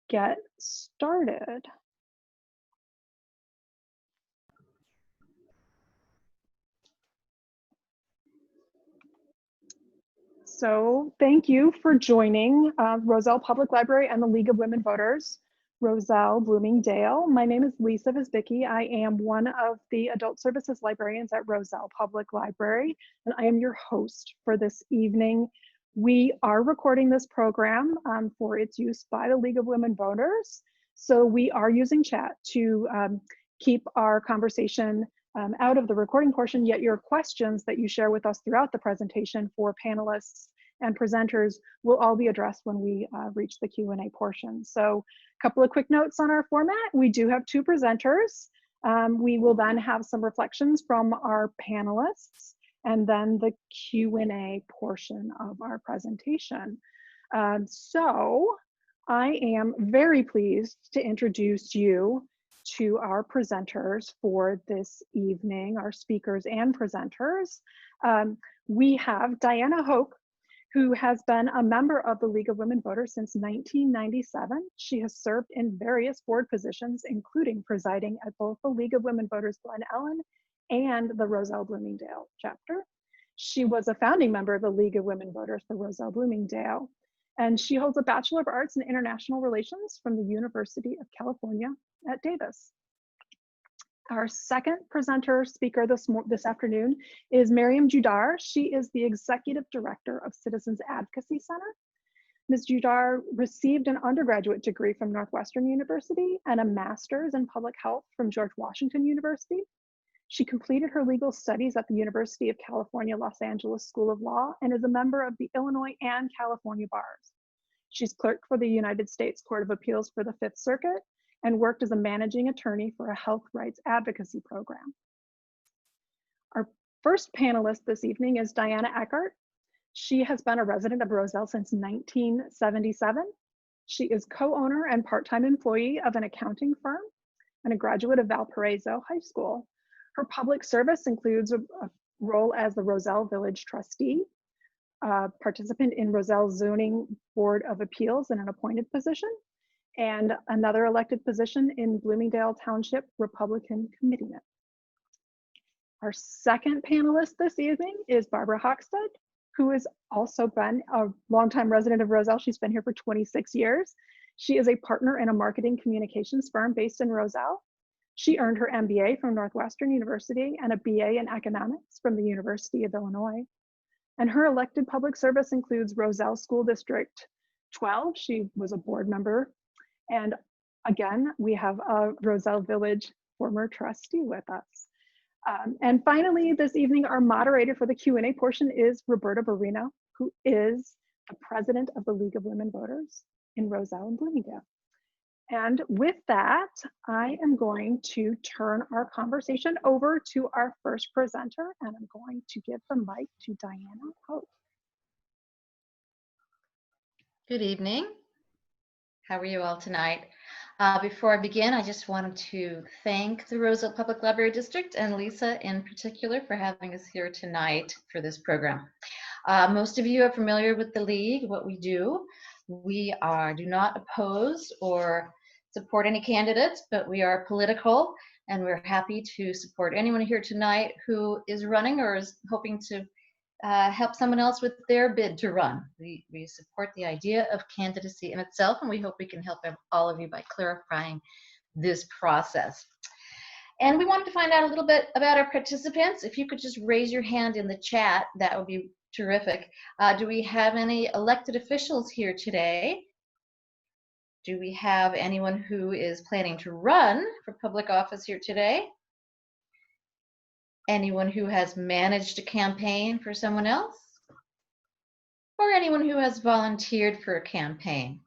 get started. So thank you for joining Roselle Public Library and the League of Women Voters, Roselle, Bloomingdale. My name is Lisa Visbicki. I am one of the adult services librarians at Roselle Public Library, and I am your host for this evening. We are recording this program for its use by the League of Women Voters. So we are using chat to keep our conversation out of the recording portion, yet your questions that you share with us throughout the presentation for panelists and presenters will all be addressed when we reach the Q&A portion. So a couple of quick notes on our format. We do have two presenters. We will then have some reflections from our panelists and then the Q&A portion of our presentation. So I am very pleased to introduce you to our presenters for this evening, our speakers and presenters. We have Diana Hoke, who has been a member of the League of Women Voters since 1997. She has served in various board positions, including presiding at both the League of Women Voters Glen Ellen and the Roselle Bloomingdale chapter. She was a founding member of the League of Women Voters for Roselle Bloomingdale, and she holds a Bachelor of Arts in International Relations from the University of California at Davis. Our second presenter speaker this afternoon is Miriam Judar. She is the Executive Director of Citizens Advocacy Center. Ms. Judar received an undergraduate degree from Northwestern University and a master's in public health from George Washington University. She completed her legal studies at the University of California, Los Angeles School of Law and is a member of the Illinois and California bars. She's clerked for the United States Court of Appeals for the Fifth Circuit and worked as a managing attorney for a health rights advocacy program. Our first panelist this evening is Diana Eckert. She has been a resident of Roselle since 1977. She is co-owner and part-time employee of an accounting firm and a graduate of Valparaiso High School. Her public service includes a role as the Roselle Village trustee, participant in Roselle Zoning Board of Appeals in an appointed position, and another elected position in Bloomingdale Township Republican Committeeman. Our second panelist this evening is Barbara Hochstead, who has also been a longtime resident of Roselle. She's been here for 26 years. She is a partner in a marketing communications firm based in Roselle. She earned her MBA from Northwestern University and a BA in economics from the University of Illinois. And her elected public service includes Roselle School District 12. She was a board member. And again, we have a Roselle Village former trustee with us. And finally, this evening, our moderator for the Q&A portion is Roberta Barino, who is the president of the League of Women Voters in Roselle and Bloomingdale. And with that, I am going to turn our conversation over to our first presenter, and I'm going to give the mic to Diana Hoke. Good evening. How are you all tonight? Before I begin, I just wanted to thank the Roselle Public Library District and Lisa in particular for having us here tonight for this program. Most of you are familiar with the League, what we do. We do not oppose or support any candidates, but we are political, and we're happy to support anyone here tonight who is running or is hoping to help someone else with their bid to run. We support the idea of candidacy in itself, and we hope we can help all of you by clarifying this process. And we wanted to find out a little bit about our participants. If you could just raise your hand in the chat, that would be terrific. Do we have any elected officials here today? Do we have anyone who is planning to run for public office here today? Anyone who has managed a campaign for someone else? Or anyone who has volunteered for a campaign?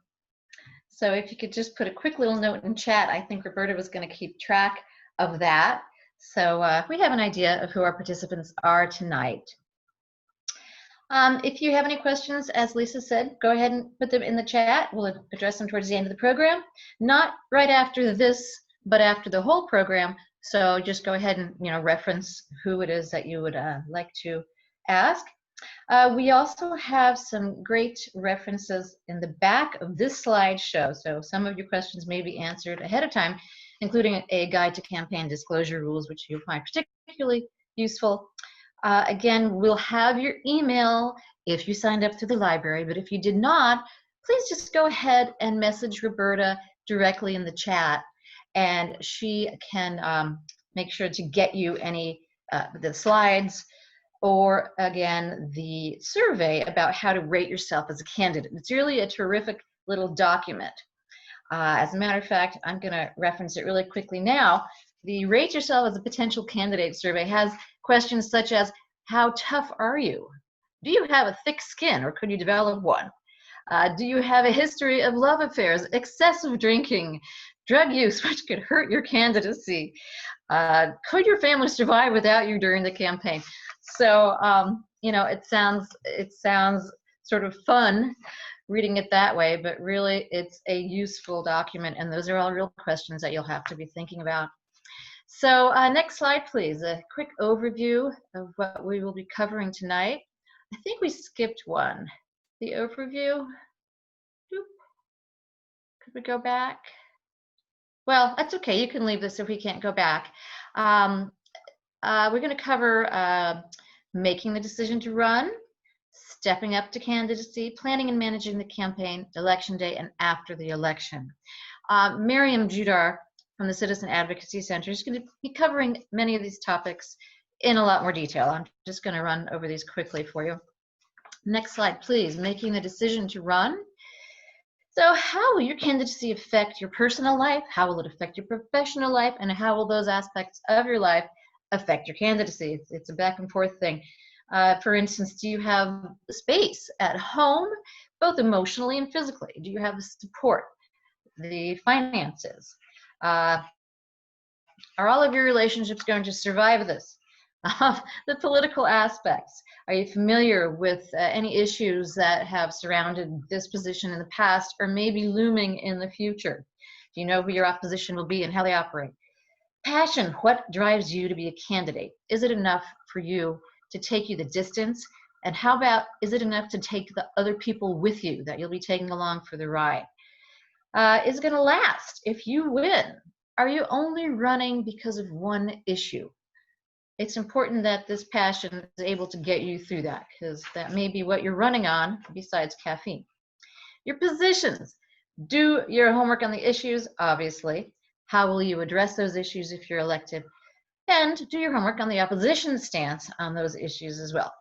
So if you could just put a quick little note in chat, I think Roberta was going to keep track of that. So we have an idea of who our participants are tonight. If you have any questions, as Lisa said, go ahead and put them in the chat. We'll address them towards the end of the program. Not right after this, but after the whole program. So just go ahead and reference who it is that you would like to ask. We also have some great references in the back of this slideshow, so some of your questions may be answered ahead of time, including a guide to campaign disclosure rules, which you'll find particularly useful. Again, we'll have your email if you signed up through the library, but if you did not, please just go ahead and message Roberta directly in the chat, and she can make sure to get you any the slides, or again, the survey about how to rate yourself as a candidate. It's really a terrific little document. As a matter of fact, I'm going to reference it really quickly now. The Rate Yourself as a Potential Candidate survey has questions such as, how tough are you? Do you have a thick skin, or could you develop one? Do you have a history of love affairs, excessive drinking, drug use, which could hurt your candidacy? Could your family survive without you during the campaign? So, you know, it sounds sort of fun reading it that way, but really it's a useful document, and those are all real questions that you'll have to be thinking about. So next slide, please. A quick overview of what we will be covering tonight. I think we skipped one. The overview. Doop. Could we go back? Well, that's okay. You can leave this if we can't go back. We're going to cover making the decision to run, stepping up to candidacy, planning and managing the campaign, election day, and after the election. Miriam Judar from the Citizen Advocacy Center is going to be covering many of these topics in a lot more detail. I'm just going to run over these quickly for you. Next slide, please. Making the decision to run. So how will your candidacy affect your personal life? How will it affect your professional life? And how will those aspects of your life affect your candidacy? It's a back and forth thing. For instance, do you have space at home, both emotionally and physically? Do you have the support, the finances? Are all of your relationships going to survive this? The political aspects. Are you familiar with any issues that have surrounded this position in the past or maybe looming in the future? Do you know who your opposition will be and how they operate? Passion. What drives you to be a candidate? Is it enough for you to take you the distance? And how about, is it enough to take the other people with you that you'll be taking along for the ride? Is it going to last if you win? Are you only running because of one issue? It's important that this passion is able to get you through that, because that may be what you're running on besides caffeine. Your positions. Do your homework on the issues, obviously. How will you address those issues if you're elected? And do your homework on the opposition stance on those issues as well.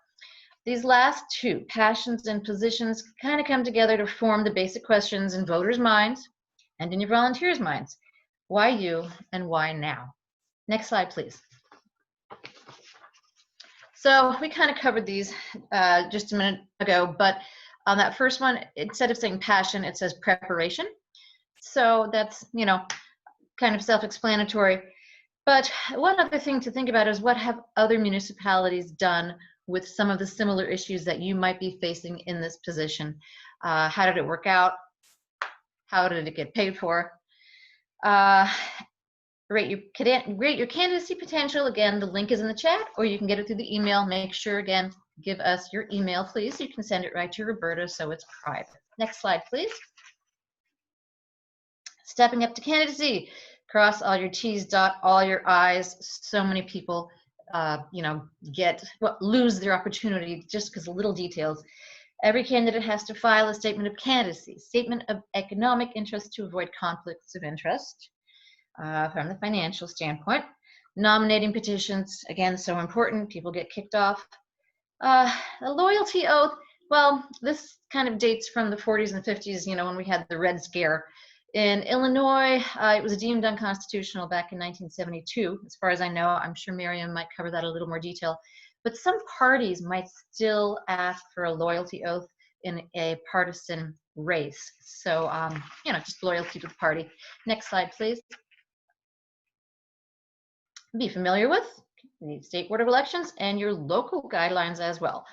These last two, passions and positions, kind of come together to form the basic questions in voters' minds and in your volunteers' minds. Why you and why now? Next slide, please. So we kind of covered these just a minute ago, but on that first one, instead of saying passion, it says preparation. So that's, you know, kind of self-explanatory. But one other thing to think about is, what have other municipalities done with some of the similar issues that you might be facing in this position? How did it work out? How did it get paid for? Rate your candidacy potential. Again, the link is in the chat, or you can get it through the email. Make sure, again, give us your email, please. You can send it right to Roberta, so it's private. Next slide, please. Stepping up to candidacy. Cross all your T's, dot all your I's. So many people, you know, lose their opportunity just because of little details. Every candidate has to file a statement of candidacy, statement of economic interest to avoid conflicts of interest. From the financial standpoint. Nominating petitions, again, so important. People get kicked off. A loyalty oath, well, this kind of dates from the 40s and 50s, you know, when we had the Red Scare. In Illinois, it was deemed unconstitutional back in 1972. As far as I know, I'm sure Miriam might cover that in a little more detail. But some parties might still ask for a loyalty oath in a partisan race. So, you know, just loyalty to the party. Next slide, please. Be familiar with the State Board of Elections and your local guidelines as well.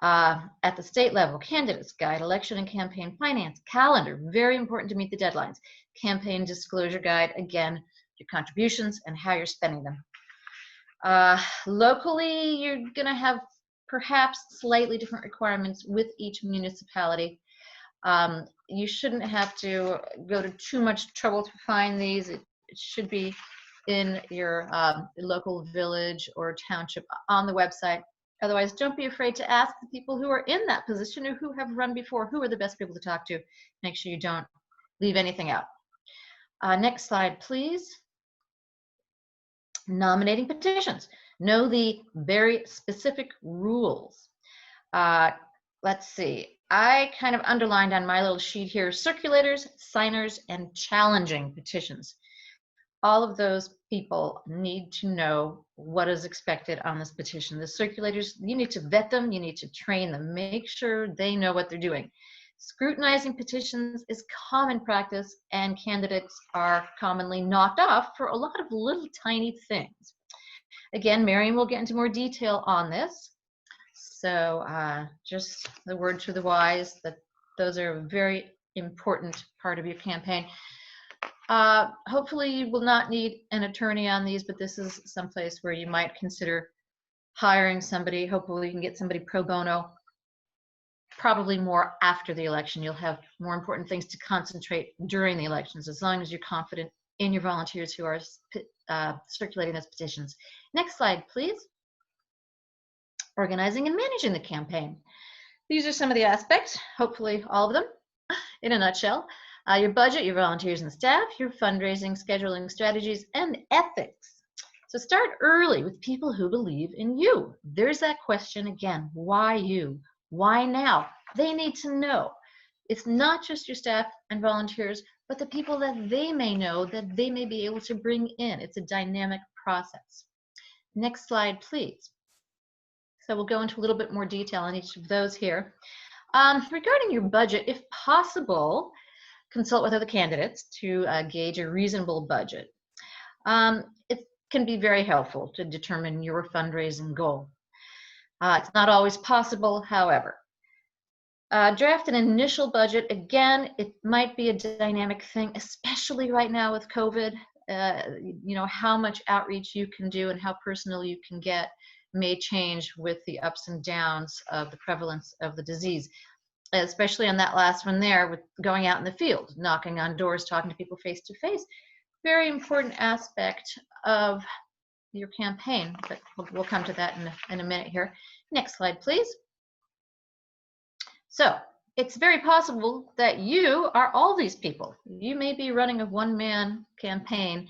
At the state level, candidates guide, election and campaign finance, calendar, very important to meet the deadlines. Campaign disclosure guide, again, your contributions and how you're spending them. Locally, you're going to have perhaps slightly different requirements with each municipality. You shouldn't have to go to too much trouble to find these. It should be in your local village or township on the website. Otherwise, don't be afraid to ask the people who are in that position or who have run before, who are the best people to talk to. Make sure you don't leave anything out. Next slide, please. Nominating petitions. Know the very specific rules. Let's see. I kind of underlined on my little sheet here, circulators, signers, and challenging petitions. All of those people need to know what is expected on this petition. The circulators, you need to vet them, you need to train them, make sure they know what they're doing. Scrutinizing petitions is common practice, and candidates are commonly knocked off for a lot of little tiny things. Again, Miriam will get into more detail on this. So just the word to the wise that those are a very important part of your campaign. Hopefully you will not need an attorney on these, but this is someplace where you might consider hiring somebody. Hopefully you can get somebody pro bono. Probably more after the election. You'll have more important things to concentrate during the elections, as long as you're confident in your volunteers who are circulating those petitions. Next slide, please. Organizing and managing the campaign. These are some of the aspects, hopefully all of them, in a nutshell. Your budget, your volunteers and staff, your fundraising, scheduling strategies, and ethics. So start early with people who believe in you. There's that question again, why you? Why now? They need to know. It's not just your staff and volunteers, but the people that they may know that they may be able to bring in. It's a dynamic process. Next slide, please. So we'll go into a little bit more detail on each of those here. Regarding your budget, if possible, consult with other candidates to gauge a reasonable budget. It can be very helpful to determine your fundraising goal. It's not always possible, however. Draft an initial budget. Again, it might be a dynamic thing, especially right now with COVID. You know, how much outreach you can do and how personal you can get may change with the ups and downs of the prevalence of the disease, especially on that last one there with going out in the field, knocking on doors, talking to people face to face. Very important aspect of your campaign, but we'll come to that in a minute here. Next slide, please. So it's very possible that you are all these people. You may be running a one-man campaign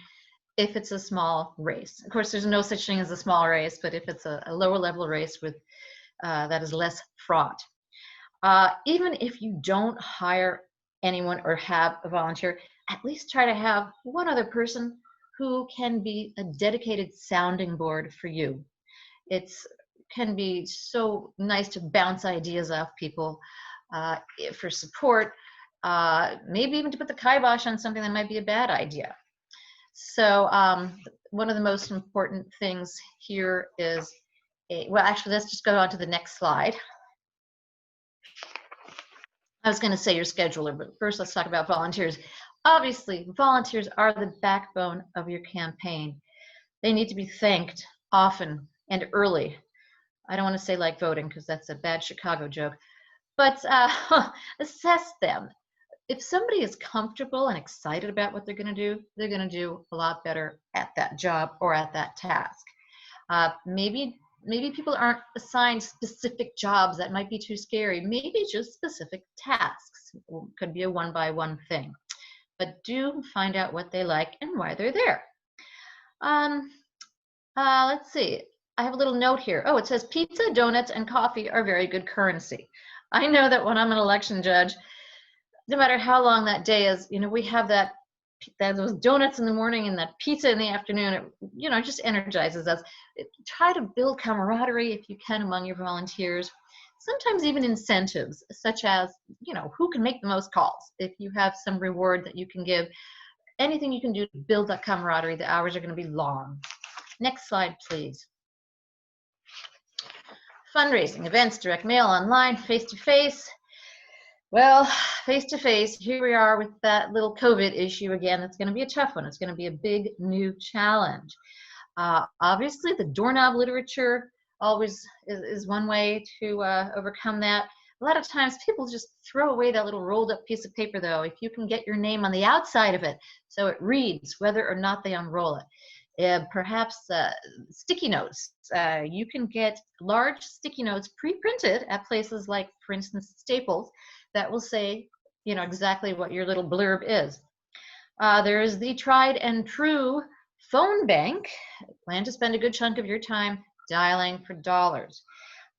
if it's a small race. Of course, there's no such thing as a small race, but if it's a lower level race with that is less fraught. Even if you don't hire anyone or have a volunteer, at least try to have one other person who can be a dedicated sounding board for you. It can be so nice to bounce ideas off people for support, maybe even to put the kibosh on something that might be a bad idea. So one of the most important things here is, well, actually, let's just go on to the next slide. I was going to say your scheduler, but first let's talk about volunteers. Obviously, volunteers are the backbone of your campaign. They need to be thanked often and early. I don't want to say like voting because that's a bad Chicago joke, but assess them. If somebody is comfortable and excited about what they're going to do, they're going to do a lot better at that job or at that task. Maybe people aren't assigned specific jobs that might be too scary. Maybe just specific tasks. It could be a one-by-one thing. But do find out what they like and why they're there. Let's see. I have a little note here. Oh, it says pizza, donuts, and coffee are very good currency. I know that when I'm an election judge, no matter how long that day is, you know, we have those donuts in the morning and that pizza in the afternoon. It, you know, just energizes us. Try to build camaraderie if you can among your volunteers. Sometimes even incentives, such as, you know, who can make the most calls. If you have some reward that you can give, anything you can do to build that camaraderie, the hours are going to be long. Next slide, please. Fundraising, events, direct mail, online, face-to-face. Well, face-to-face, here we are with that little COVID issue again. That's going to be a tough one. It's going to be a big new challenge. Obviously, the doorknob literature always is one way to overcome that. A lot of times people just throw away that little rolled up piece of paper though, if you can get your name on the outside of it so it reads whether or not they unroll it. Perhaps sticky notes. You can get large sticky notes pre-printed at places like, for instance, Staples, that will say, you know, exactly what your little blurb is. There is the tried and true phone bank. Plan to spend a good chunk of your time dialing for dollars.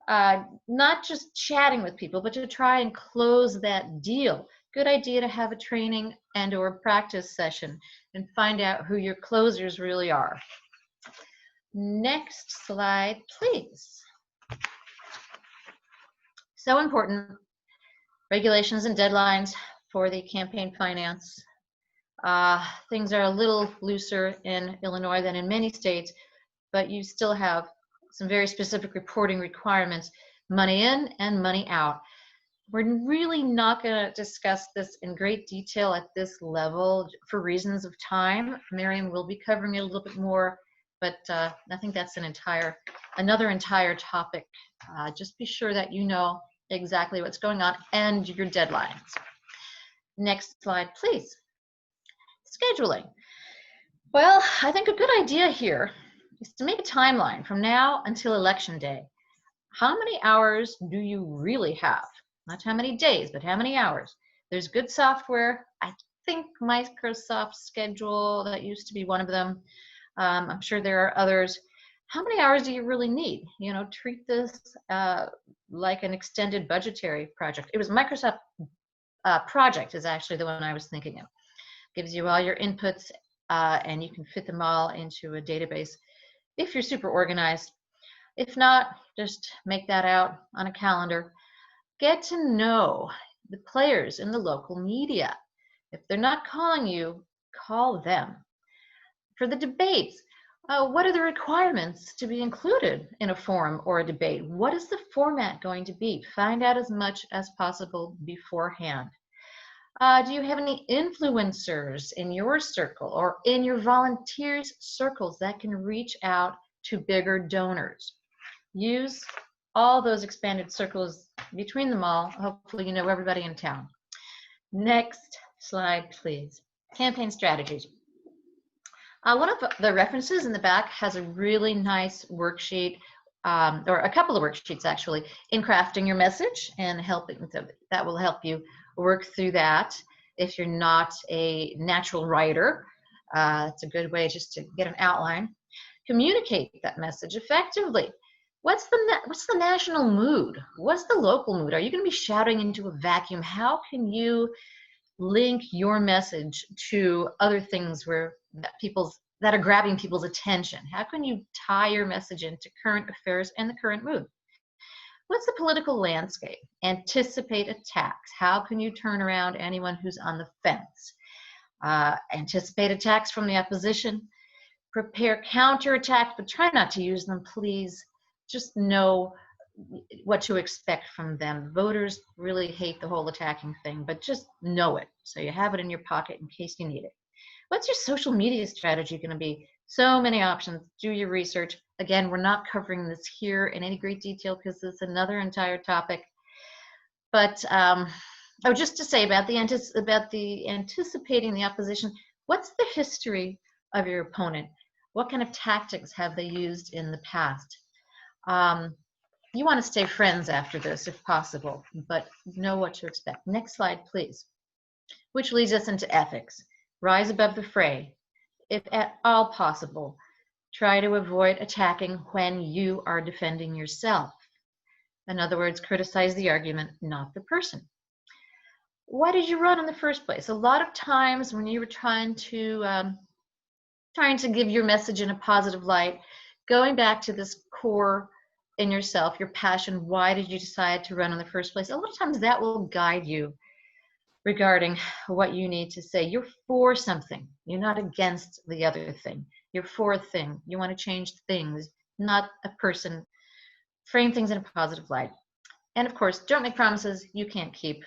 Not just chatting with people, but to try and close that deal. Good idea to have a training and or practice session and find out who your closers really are. Next slide, please. So important, regulations and deadlines for the campaign finance. Things are a little looser in Illinois than in many states, but you still have some very specific reporting requirements, money in and money out. We're really not going to discuss this in great detail at this level for reasons of time. Miriam will be covering it a little bit more, but I think that's another entire topic. Just be sure that you know exactly what's going on and your deadlines. Next slide, please. Scheduling. Well, I think a good idea here is to make a timeline from now until election day. How many hours do you really have? Not how many days, but how many hours. There's good software. I think Microsoft Schedule, that used to be one of them. I'm sure there are others. How many hours do you really need? You know, treat this like an extended budgetary project. It was Microsoft Project is actually the one I was thinking of. Gives you all your inputs and you can fit them all into a database if you're super organized. If not, just make that out on a calendar. Get to know the players in the local media. If they're not calling you, call them. For the debates, what are the requirements to be included in a forum or a debate? What is the format going to be? Find out as much as possible beforehand. Do you have any influencers in your circle or in your volunteers' circles that can reach out to bigger donors? Use all those expanded circles between them all. Hopefully you know everybody in town. Next slide, please. Campaign strategies. One of the references in the back has a really nice worksheet, or a couple of worksheets actually, in crafting your message and helping. That will help you work through that. If you're not a natural writer, it's a good way just to get an outline. Communicate that message effectively. What's the national mood? What's the local mood? Are you going to be shouting into a vacuum? How can you link your message to other things that are grabbing people's attention? How can you tie your message into current affairs and the current mood? What's the political landscape? Anticipate attacks. How can you turn around anyone who's on the fence? Anticipate attacks from the opposition. Prepare counterattacks, but try not to use them, please. Just know what to expect from them. Voters really hate the whole attacking thing, but just know it so you have it in your pocket in case you need it. What's your social media strategy going to be? So many options. Do your research. Again, we're not covering this here in any great detail because it's another entire topic. But just to say about the anticipating the opposition, what's the history of your opponent? What kind of tactics have they used in the past? You want to stay friends after this if possible, but know what to expect. Next slide, please. Which leads us into ethics. Rise above the fray. If at all possible, try to avoid attacking when you are defending yourself. In other words, criticize the argument, not the person. Why did you run in the first place? A lot of times when you were trying to give your message in a positive light, going back to this core in yourself, your passion, why did you decide to run in the first place? A lot of times that will guide you regarding what you need to say. You're for something. You're not against the other thing. You're for a thing. You want to change things, not a person. Frame things in a positive light. And of course, don't make promises you can't keep.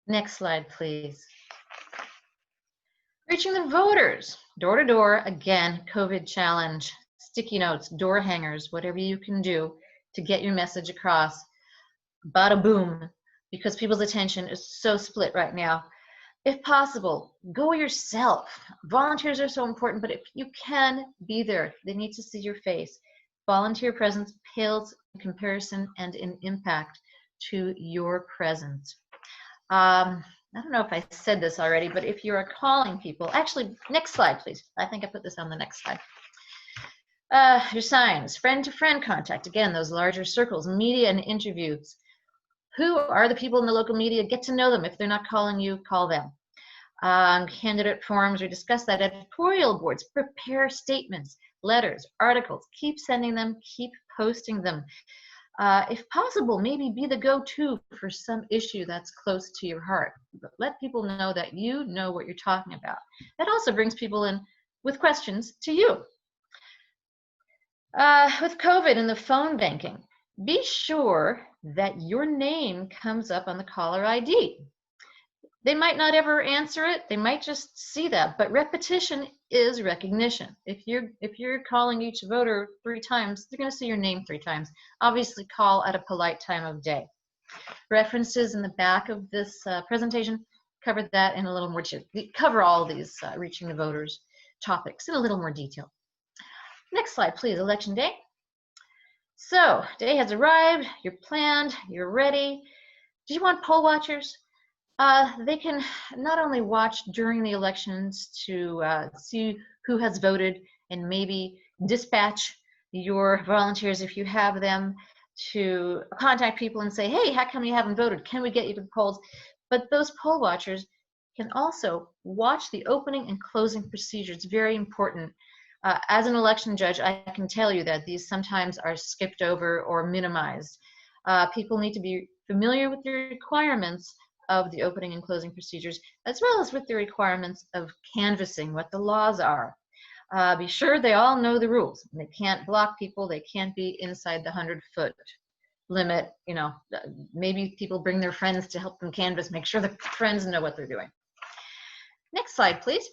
Next slide, please. Reaching the voters, door to door, again, COVID challenge. sticky notes, door hangers, whatever you can do to get your message across. Bada boom, because people's attention is so split right now. If possible, go yourself. Volunteers are so important, but if you can, be there. They need to see your face. Volunteer presence pales in comparison and in impact to your presence. I don't know if I said this already, but if you are calling people, actually, next slide, please. I think I put this on the next slide. Your signs, friend-to-friend contact. Again, those larger circles, media and interviews. Who are the people in the local media? Get to know them. If they're not calling you, call them. Candidate forums, we discussed that. Editorial boards, prepare statements, letters, articles. Keep sending them, keep posting them. If possible, maybe be the go-to for some issue that's close to your heart. But let people know that you know what you're talking about. That also brings people in with questions to you. With COVID and the phone banking, be sure that your name comes up on the caller ID. They might not ever answer it. They might just see that, but repetition is recognition. If you're calling each voter 3 times, they're going to see your name 3 times. Obviously, call at a polite time of day. References in the back of this presentation cover that in a little more detail. Cover all these reaching the voters topics in a little more detail. Next slide, please. Election day. So, day has arrived. You're planned. You're ready. Do you want poll watchers? They can not only watch during the elections to see who has voted and maybe dispatch your volunteers, if you have them, to contact people and say, hey, how come you haven't voted? Can we get you to the polls? But those poll watchers can also watch the opening and closing procedure. It's very important. As an election judge, I can tell you that these sometimes are skipped over or minimized. People need to be familiar with the requirements of the opening and closing procedures, as well as with the requirements of canvassing, what the laws are. Be sure they all know the rules. They can't block people. They can't be inside the 100-foot limit. You know, maybe people bring their friends to help them canvass. Make sure the friends know what they're doing. Next slide, please.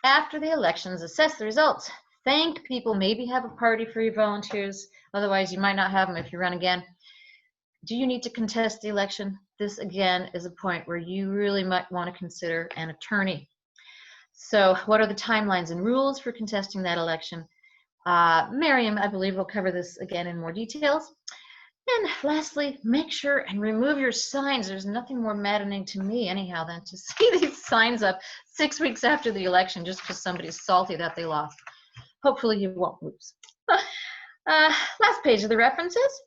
After the elections, assess the results. Thank people. Maybe have a party for your volunteers. Otherwise, you might not have them if you run again. Do you need to contest the election? This, again, is a point where you really might want to consider an attorney. So what are the timelines and rules for contesting that election? Miriam, I believe, will cover this again in more details. And lastly, make sure and remove your signs. There's nothing more maddening to me, anyhow, than to see these signs up 6 weeks after the election just because somebody's salty that they lost. Hopefully you won't lose. Last page of the references.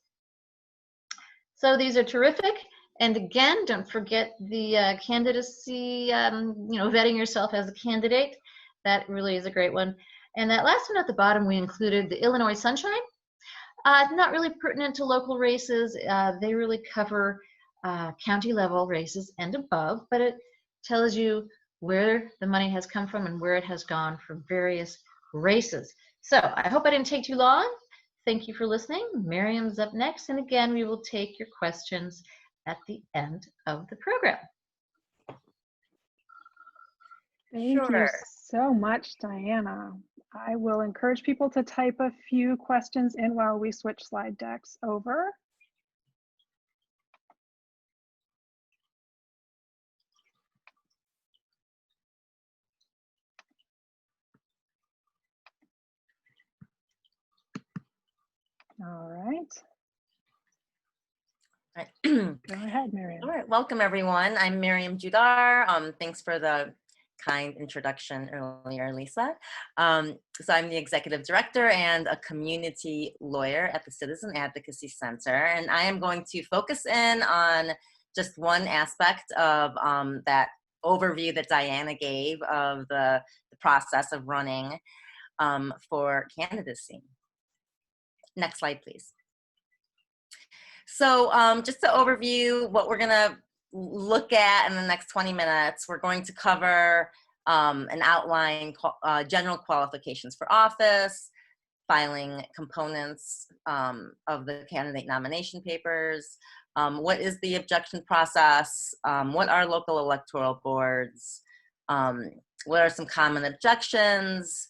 So these are terrific. And again, don't forget the candidacy, vetting yourself as a candidate. That really is a great one. And that last one at the bottom, we included the Illinois Sunshine. Not really pertinent to local races. They really cover county level races and above, but it tells you where the money has come from and where it has gone for various races. So I hope I didn't take too long. Thank you for listening. Miriam's up next. And again, we will take your questions at the end of the program. Thank you so much, Diana. I will encourage people to type a few questions in while we switch slide decks over. All right. Go ahead, Miriam. All right, welcome everyone. I'm Miriam Judar. Thanks for the kind introduction earlier, Lisa. So I'm the executive director and a community lawyer at the Citizen Advocacy Center, and I am going to focus in on just one aspect of that overview that Diana gave of the process of running for candidacy. Next slide, please. So just to overview what we're gonna look at in the next 20 minutes, we're going to cover an outline, general qualifications for office, filing components of the candidate nomination papers, what is the objection process, what are local electoral boards, what are some common objections,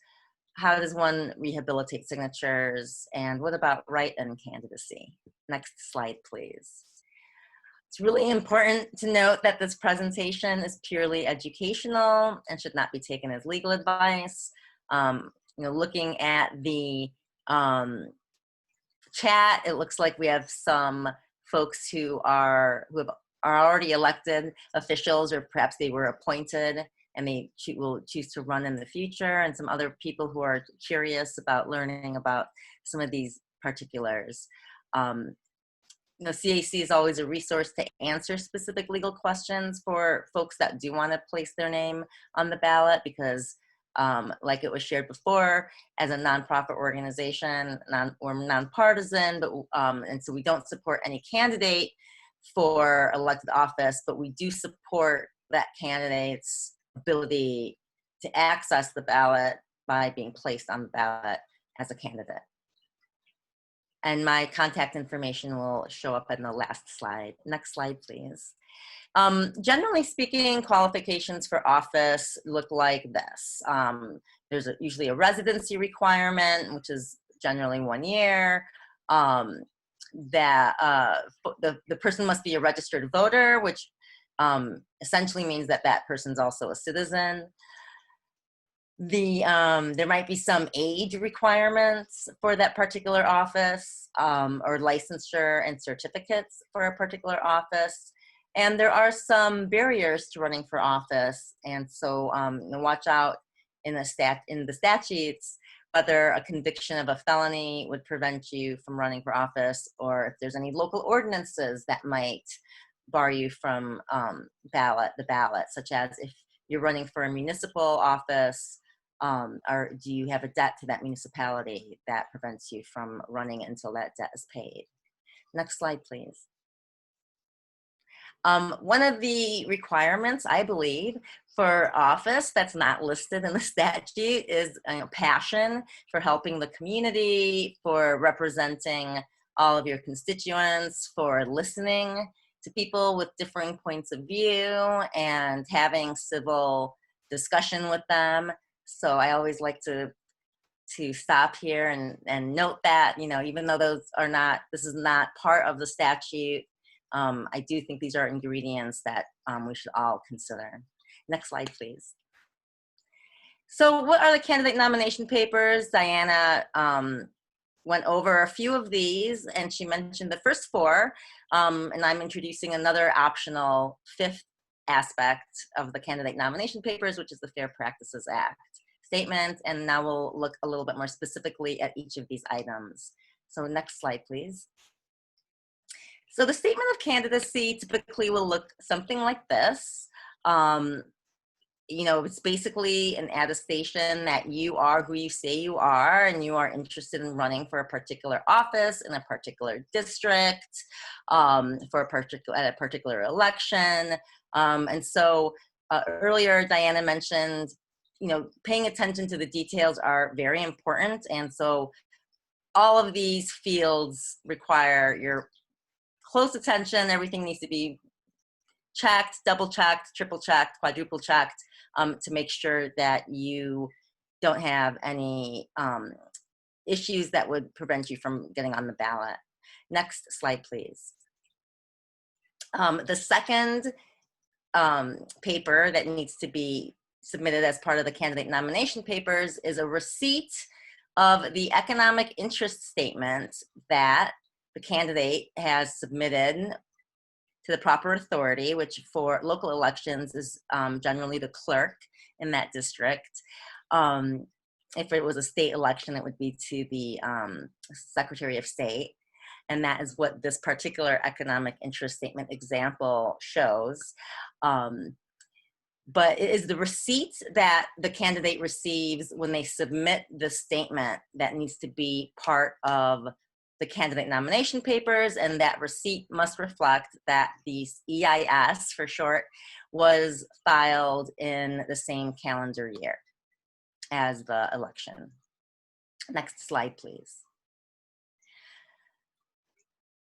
how does one rehabilitate signatures? And what about write-in candidacy? Next slide, please. It's really important to note that this presentation is purely educational and should not be taken as legal advice. Looking at the chat, it looks like we have some folks who are already elected officials, or perhaps they were appointed and they will choose to run in the future, and some other people who are curious about learning about some of these particulars. CAC is always a resource to answer specific legal questions for folks that do want to place their name on the ballot, because like it was shared before, as a nonprofit organization, we're nonpartisan, but and so we don't support any candidate for elected office, but we do support that candidate's ability to access the ballot by being placed on the ballot as a candidate. And my contact information will show up in the last slide. Next slide, please. Generally speaking, qualifications for office look like this. There's usually a residency requirement, which is generally 1 year. That the person must be a registered voter, which essentially means that that person's also a citizen. There might be some age requirements for that particular office, or licensure and certificates for a particular office. And there are some barriers to running for office. And so watch out in the statutes whether a conviction of a felony would prevent you from running for office, or if there's any local ordinances that might bar you from the ballot, such as if you're running for a municipal office, or do you have a debt to that municipality that prevents you from running until that debt is paid. Next slide, please. One of the requirements, I believe, for office that's not listed in the statute is passion for helping the community, for representing all of your constituents, for listening to people with differing points of view and having civil discussion with them. So I always like to stop here and note that, even though this is not part of the statute, I do think these are ingredients that we should all consider. Next slide, please. So what are the candidate nomination papers? Diana went over a few of these, and she mentioned the first four, and I'm introducing another optional fifth aspect of the candidate nomination papers, which is the Fair Practices Act statement, and now we'll look a little bit more specifically at each of these items. So next slide, please. So the statement of candidacy typically will look something like this. It's basically an attestation that you are who you say you are, and you are interested in running for a particular office in a particular district, at a particular election. And so earlier, Diana mentioned, paying attention to the details are very important. And so all of these fields require your close attention. Everything needs to be checked, double checked, triple checked, quadruple checked, to make sure that you don't have any issues that would prevent you from getting on the ballot. Next slide, please. The second paper that needs to be submitted as part of the candidate nomination papers is a receipt of the economic interest statement that the candidate has submitted to the proper authority, which for local elections is generally the clerk in that district. If it was a state election, it would be to the Secretary of State. And that is what this particular economic interest statement example shows. But it is the receipt that the candidate receives when they submit the statement that needs to be part of the candidate nomination papers, and that receipt must reflect that the EIS, for short, was filed in the same calendar year as the election. Next slide, please.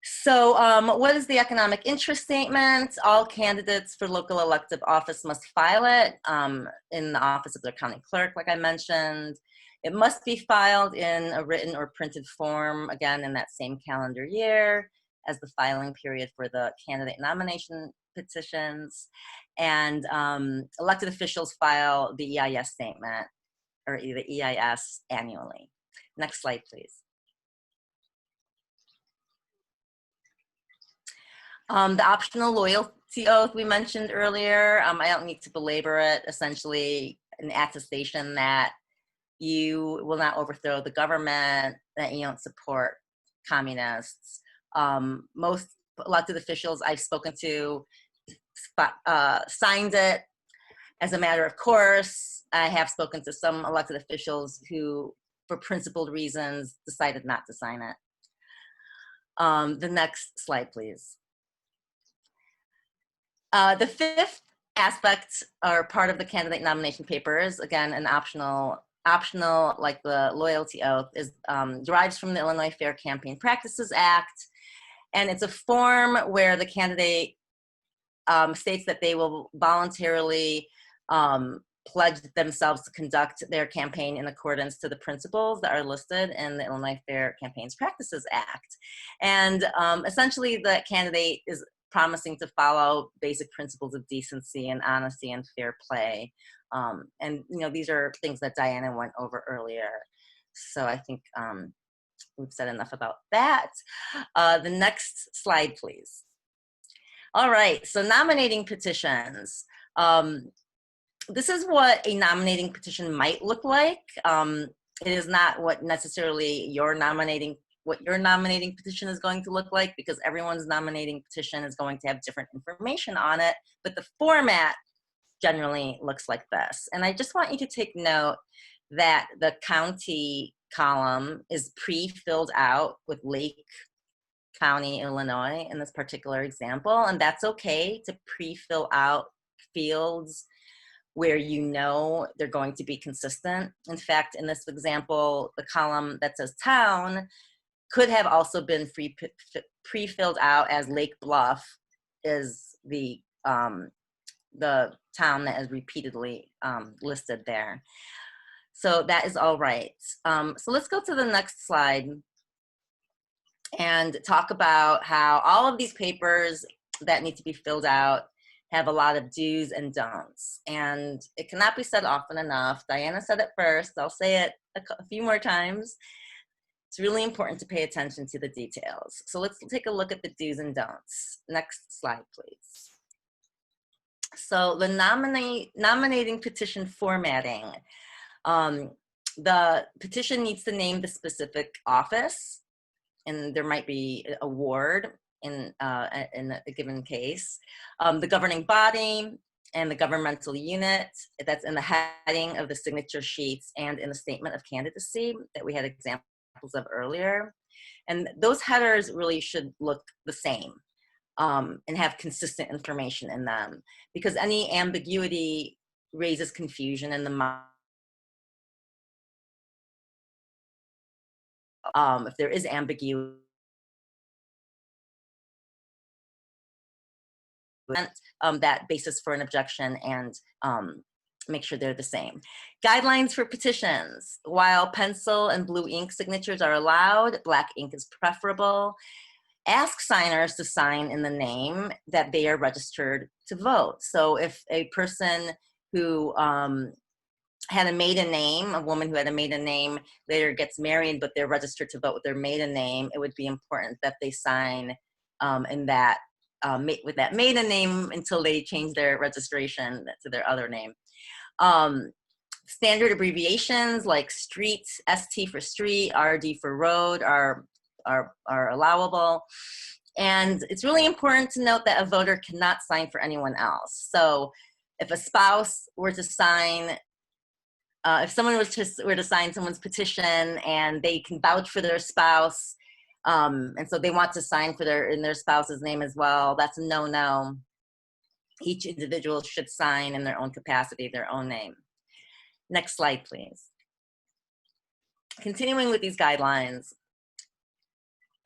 So what is the economic interest statement? All candidates for local elective office must file it in the office of their county clerk, like I mentioned. It must be filed in a written or printed form, again, in that same calendar year as the filing period for the candidate nomination petitions. And elected officials file the EIS statement or the EIS annually. Next slide, please. The optional loyalty oath we mentioned earlier, I don't need to belabor it. Essentially, an attestation that you will not overthrow the government, that you don't support communists. Most elected officials I've spoken to signed it as a matter of course. I have spoken to some elected officials who, for principled reasons, decided not to sign it. The next slide, please. The fifth aspect or part of the candidate nomination papers, again, an optional like the loyalty oath, is derives from the Illinois Fair Campaign Practices Act. And it's a form where the candidate states that they will voluntarily pledge themselves to conduct their campaign in accordance to the principles that are listed in the Illinois Fair Campaigns Practices Act. And essentially the candidate is promising to follow basic principles of decency and honesty and fair play. And these are things that Diana went over earlier. So I think we've said enough about that. The next slide, please. All right, so nominating petitions. This is what a nominating petition might look like. It is not what necessarily your nominating petition is going to look like, because everyone's nominating petition is going to have different information on it, but the format generally looks like this. And I just want you to take note that the county column is pre-filled out with Lake County, Illinois in this particular example, and that's okay to pre-fill out fields where they're going to be consistent. In fact, in this example, the column that says town could have also been pre-filled out as Lake Bluff is the town that is repeatedly listed there. So that is all right. So let's go to the next slide and talk about how all of these papers that need to be filled out have a lot of do's and don'ts. And it cannot be said often enough. Diana said it first. I'll say it a few more times. It's really important to pay attention to the details. So let's take a look at the do's and don'ts. Next slide, please. So the nominating petition formatting. The petition needs to name the specific office, and there might be a ward in a given case. The governing body and the governmental unit, that's in the heading of the signature sheets and in the statement of candidacy that we had examples of earlier. And those headers really should look the same and have consistent information in them, because any ambiguity raises confusion in the mind. If there is ambiguity, that basis for an objection, and make sure they're the same. Guidelines for petitions. While pencil and blue ink signatures are allowed, black ink is preferable. Ask signers to sign in the name that they are registered to vote. So if a person who had a maiden name, a woman who had a maiden name later gets married, but they're registered to vote with their maiden name, it would be important that they sign in that with that maiden name until they change their registration to their other name. Standard abbreviations like street, ST for street, RD for road are allowable. And it's really important to note that a voter cannot sign for anyone else. So if a spouse were to sign, if someone were to sign someone's petition and they can vouch for their spouse, and so they want to sign for their spouse's name as well, that's a no-no. Each individual should sign in their own capacity, their own name. Next slide, please. Continuing with these guidelines,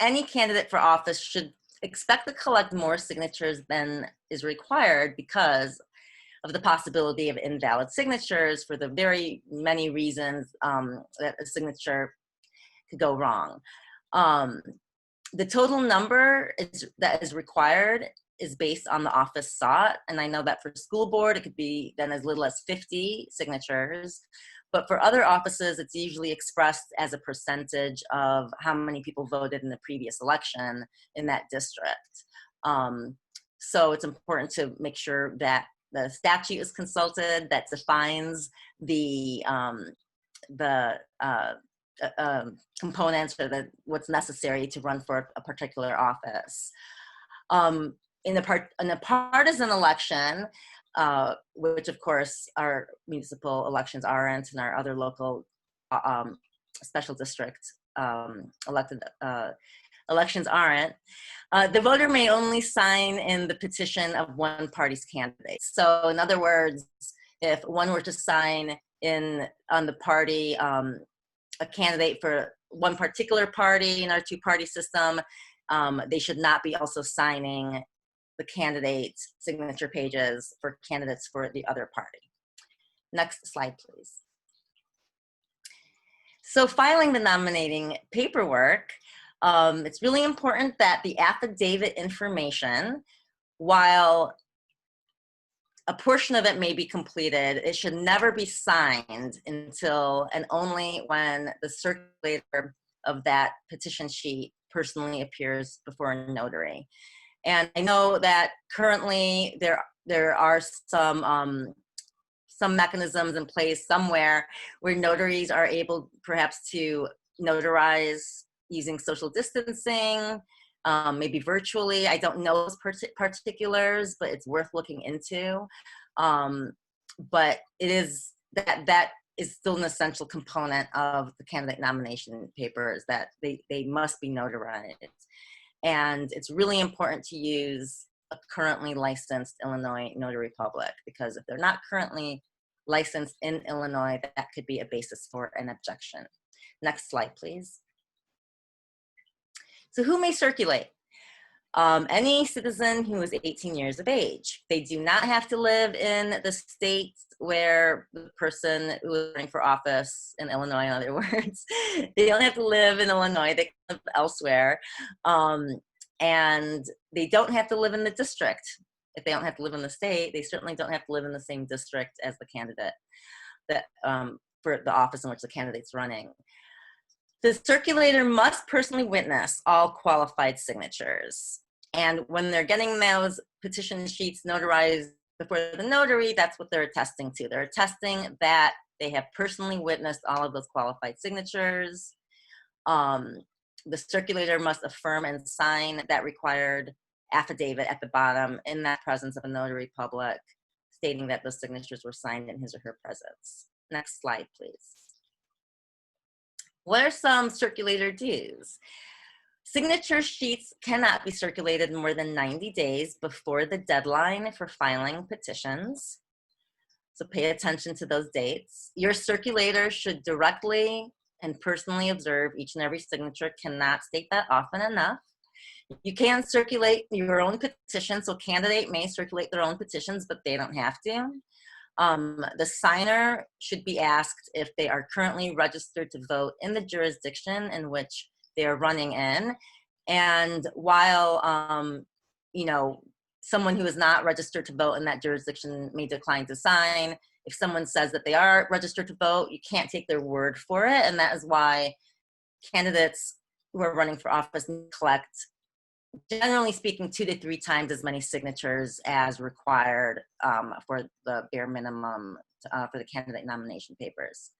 any candidate for office should expect to collect more signatures than is required, because of the possibility of invalid signatures for the very many reasons that a signature could go wrong. The total number that is required is based on the office sought. And I know that for school board, it could be then as little as 50 signatures. But for other offices, it's usually expressed as a percentage of how many people voted in the previous election in that district. So it's important to make sure that the statute is consulted that defines the components or what's necessary to run for a particular office. In a partisan election, which of course our municipal elections aren't, and our other local special district elected elections aren't, the voter may only sign in the petition of one party's candidate. So in other words, if one were to sign in on the party, a candidate for one particular party in our two-party system, they should not be also signing the candidate's signature pages for candidates for the other party. Next slide, please. So filing the nominating paperwork, it's really important that the affidavit information, while a portion of it may be completed, it should never be signed until and only when the circulator of that petition sheet personally appears before a notary. And I know that currently there are some mechanisms in place somewhere where notaries are able perhaps to notarize using social distancing, maybe virtually. I don't know those particulars, but it's worth looking into. But it is that is still an essential component of the candidate nomination papers, that they must be notarized. And it's really important to use a currently licensed Illinois notary public, because if they're not currently licensed in Illinois, that could be a basis for an objection. Next slide, please. So who may circulate? Any citizen who is 18 years of age. They do not have to live in the state where the person who is running for office in Illinois, in other words. They don't have to live in Illinois, they can live elsewhere. And they don't have to live in the district. If they don't have to live in the state, they certainly don't have to live in the same district as the candidate that for the office in which the candidate's running. The circulator must personally witness all qualified signatures. And when they're getting those petition sheets notarized before the notary, that's what they're attesting to. They're attesting that they have personally witnessed all of those qualified signatures. The circulator must affirm and sign that required affidavit at the bottom in that presence of a notary public, stating that those signatures were signed in his or her presence. Next slide, please. What are some circulator dues? Signature sheets cannot be circulated more than 90 days before the deadline for filing petitions. So pay attention to those dates. Your circulator should directly and personally observe each and every signature. Cannot state that often enough. You can circulate your own petition, so candidate may circulate their own petitions, but they don't have to. The signer should be asked if they are currently registered to vote in the jurisdiction in which they are running in. And while, you know, someone who is not registered to vote in that jurisdiction may decline to sign, if someone says that they are registered to vote, you can't take their word for it. And that is why candidates who are running for office collect, generally speaking, 2 to 3 times as many signatures as required for the bare minimum for the candidate nomination papers.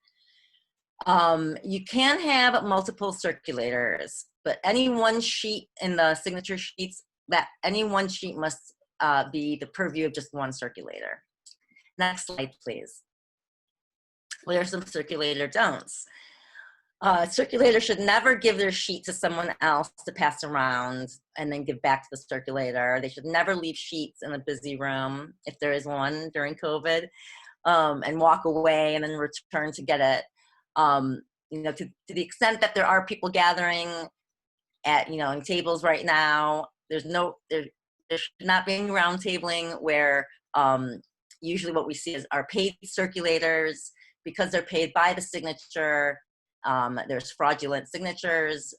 You can have multiple circulators, but any one sheet in the signature sheets, that any one sheet must be the purview of just one circulator. Next slide, please. What are some circulator don'ts? Circulator should never give their sheet to someone else to pass around and then give back to the circulator. They should never leave sheets in a busy room, if there is one during COVID, and walk away and then return to get it. You know, to the extent that there are people gathering at, you know, in tables right now, there should not be any round tabling where Usually what we see are paid circulators. Because they're paid by the signature, there's fraudulent signatures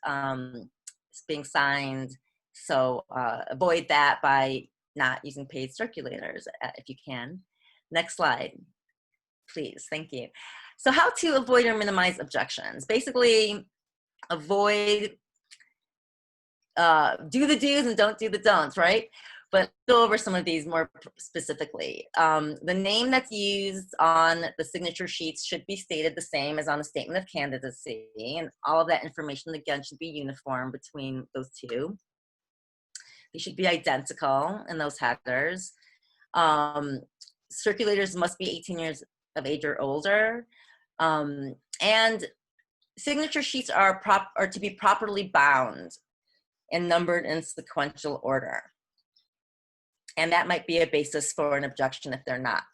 being signed. So avoid that by not using paid circulators if you can. Next slide, please. Thank you. So how to avoid or minimize objections. Basically, avoid, do the do's and don't do the don'ts, right? But go over some of these more specifically. The name that's used on the signature sheets should be stated the same as on the statement of candidacy, and all of that information, again, should be uniform between those two. They should be identical in those headers. Circulators must be 18 years of age or older. And signature sheets are to be properly bound and numbered in sequential order. And that might be a basis for an objection if they're not.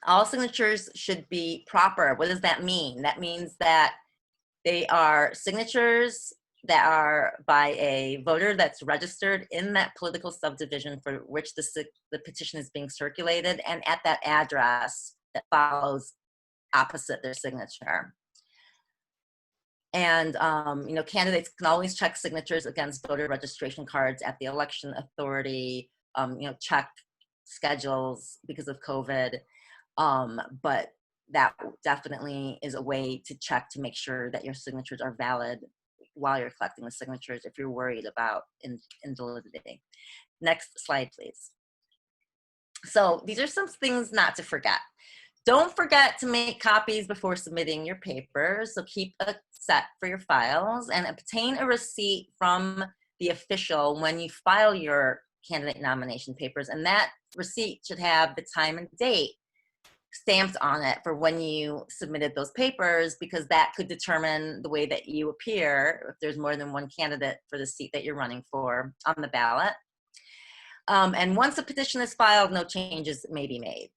All signatures should be proper. What does that mean? That means that they are signatures that are by a voter that's registered in that political subdivision for which the petition is being circulated, and at that address that follows opposite their signature. And candidates can always check signatures against voter registration cards at the election authority, check schedules because of COVID. But that definitely is a way to check to make sure that your signatures are valid while you're collecting the signatures if you're worried about invalidity. Next slide, please. So these are some things not to forget. Don't forget to make copies before submitting your papers. So keep a set for your files and obtain a receipt from the official when you file your candidate nomination papers. And that receipt should have the time and date stamped on it for when you submitted those papers, because that could determine the way that you appear if there's more than one candidate for the seat that you're running for on the ballot. And once a petition is filed, no changes may be made.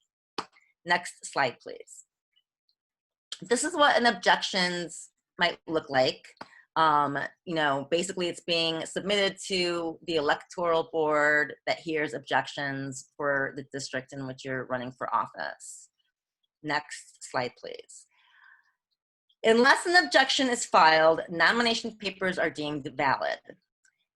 Next slide, please. This is what an objections might look like. Basically it's being submitted to the electoral board that hears objections for the district in which you're running for office. Next slide, please. Unless an objection is filed, nomination papers are deemed valid.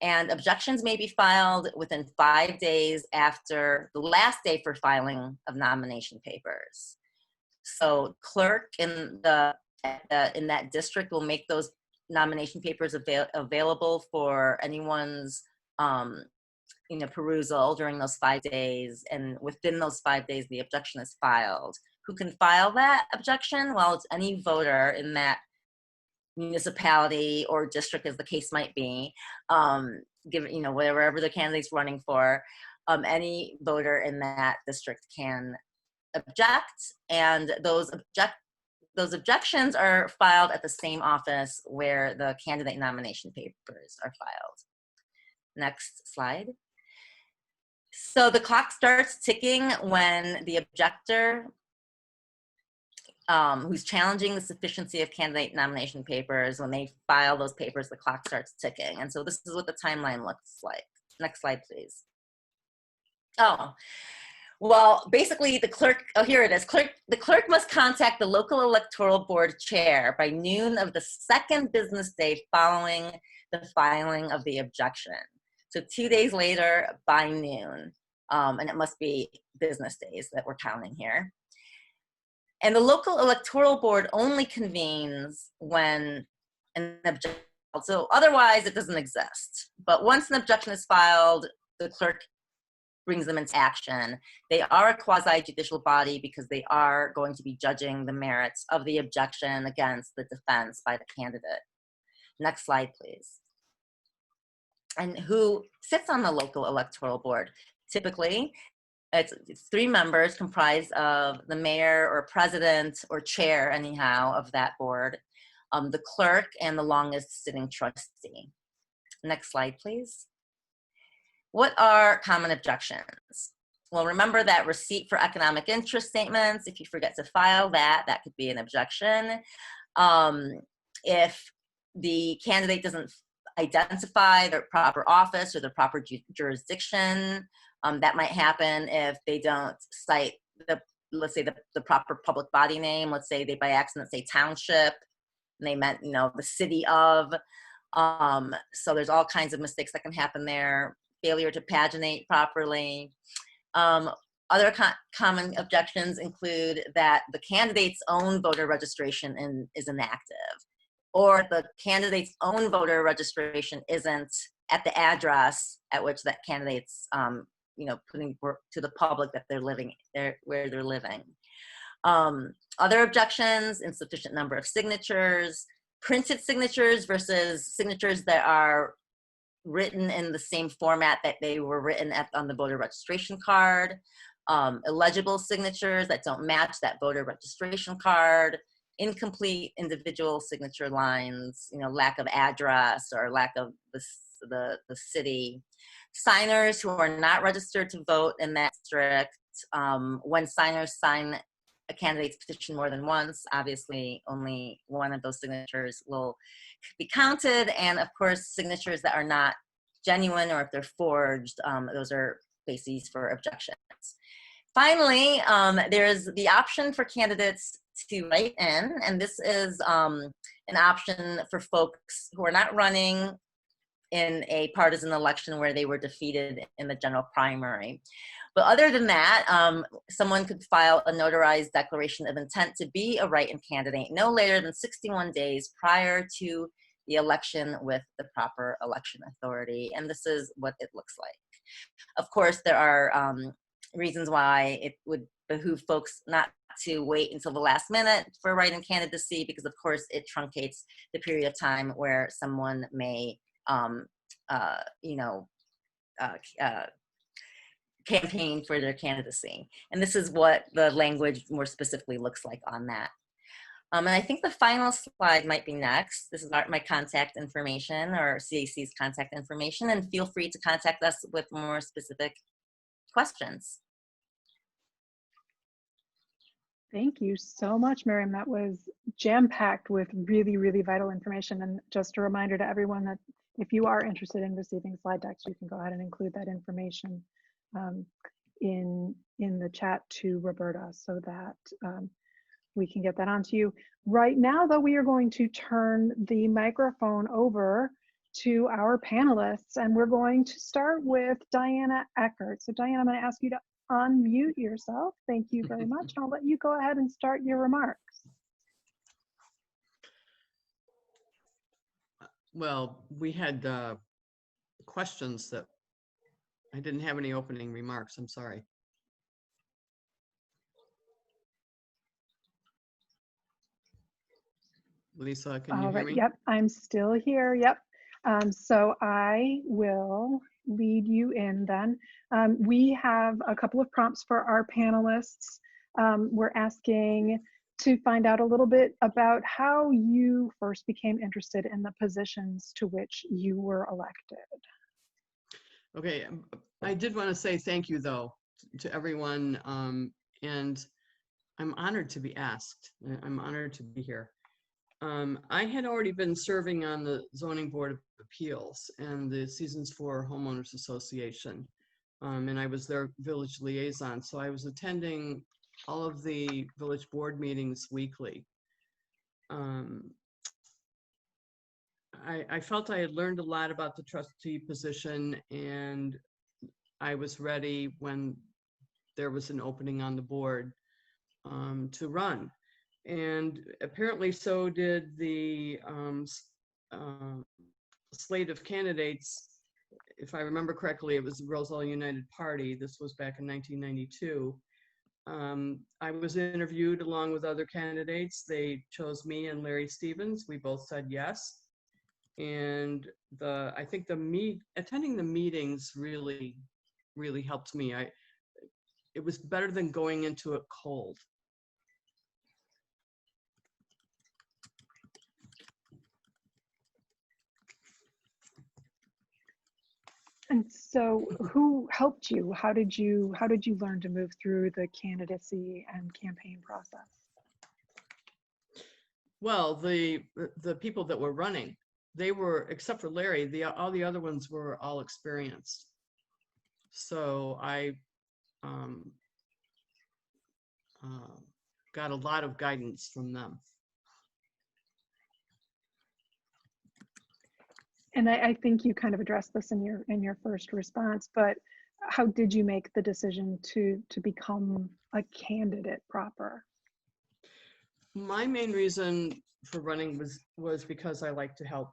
And objections may be filed within 5 days after the last day for filing of nomination papers. So clerk in that district will make those nomination papers available for anyone's perusal during those 5 days. And within those 5 days, the objection is filed. Who can file that objection? Well, it's any voter in that municipality or district, as the case might be, given wherever the candidate's running for, any voter in that district can object, and those objections are filed at the same office where the candidate nomination papers are filed. Next slide. So the clock starts ticking when the objector who's challenging the sufficiency of candidate nomination papers, when they file those papers, the clock starts ticking. And so this is what the timeline looks like. Next slide, please. Oh, well, basically the clerk, here it is. The clerk must contact the local electoral board chair by noon of the second business day following the filing of the objection. So 2 days later by noon, and it must be business days that we're counting here. And the local electoral board only convenes when an objection, so otherwise it doesn't exist. But once an objection is filed, the clerk brings them into action. They are a quasi-judicial body because they are going to be judging the merits of the objection against the defense by the candidate. Next slide, please. And who sits on the local electoral board? Typically, it's 3 members comprised of the mayor or president or chair, anyhow, of that board, the clerk, and the longest sitting trustee. Next slide, please. What are common objections? Well, remember that receipt for economic interest statements. If you forget to file that, that could be an objection. If the candidate doesn't identify their proper office or the proper jurisdiction, That might happen if they don't cite let's say the proper public body name. Let's say they by accident say township, and they meant, the city of. So there's all kinds of mistakes that can happen there. Failure to paginate properly. Other common objections include that the candidate's own voter registration is inactive, or the candidate's own voter registration isn't at the address at which that candidate's, putting to the public that they're living there, where they're living. Other objections: insufficient number of signatures, printed signatures versus signatures that are written in the same format that they were written on the voter registration card, illegible signatures that don't match that voter registration card, incomplete individual signature lines, lack of address or lack of the city. Signers who are not registered to vote in that district. When signers sign a candidate's petition more than once, obviously only one of those signatures will be counted. And of course, signatures that are not genuine, or if they're forged, those are bases for objections. Finally, there's the option for candidates to write in, and this is an option for folks who are not running in a partisan election where they were defeated in the general primary. But other than that, someone could file a notarized declaration of intent to be a write-in candidate no later than 61 days prior to the election with the proper election authority. And this is what it looks like. Of course, there are reasons why it would behoove folks not to wait until the last minute for write-in candidacy, because of course it truncates the period of time where someone may campaign for their candidacy. And this is what the language more specifically looks like on that. And I think the final slide might be next. This is my contact information, or CAC's contact information, and feel free to contact us with more specific questions. Thank you so much, Miriam. That was jam-packed with really, really vital information. And just a reminder to everyone that if you are interested in receiving slide decks, you can go ahead and include that information in the chat to Roberta, so that we can get that onto you. Right now, though, we are going to turn the microphone over to our panelists, and we're going to start with Diana Eckert. So Diana, I'm going to ask you to unmute yourself. Thank you very much. I'll let you go ahead and start your remarks. Well, we had questions that I didn't have any opening remarks. I'm sorry. Lisa, can you hear me? Yep, I'm still here. Yep. So I will lead you in then. We have a couple of prompts for our panelists. We're asking to find out a little bit about how you first became interested in the positions to which you were elected. Okay, I did want to say thank you, though, to everyone, and I'm honored to be asked. I'm honored to be here. I had already been serving on the Zoning Board of Appeals and the Seasons 4 Homeowners Association, and I was their village liaison, so I was attending all of the village board meetings weekly. I felt I had learned a lot about the trustee position, and I was ready when there was an opening on the board to run. And apparently so did the slate of candidates. If I remember correctly, it was the Roselle United Party. This was back in 1992. I was interviewed along with other candidates. They chose me and Larry Stevens. We both said yes. And I think attending the meetings really helped me. It was better than going into it cold. And so who helped you? How did you learn to move through the candidacy and campaign process? Well, the people that were running, they were, except for Larry, all the other ones were all experienced. So I got a lot of guidance from them. And I think you kind of addressed this in your first response, but how did you make the decision to become a candidate proper? My main reason for running was because I like to help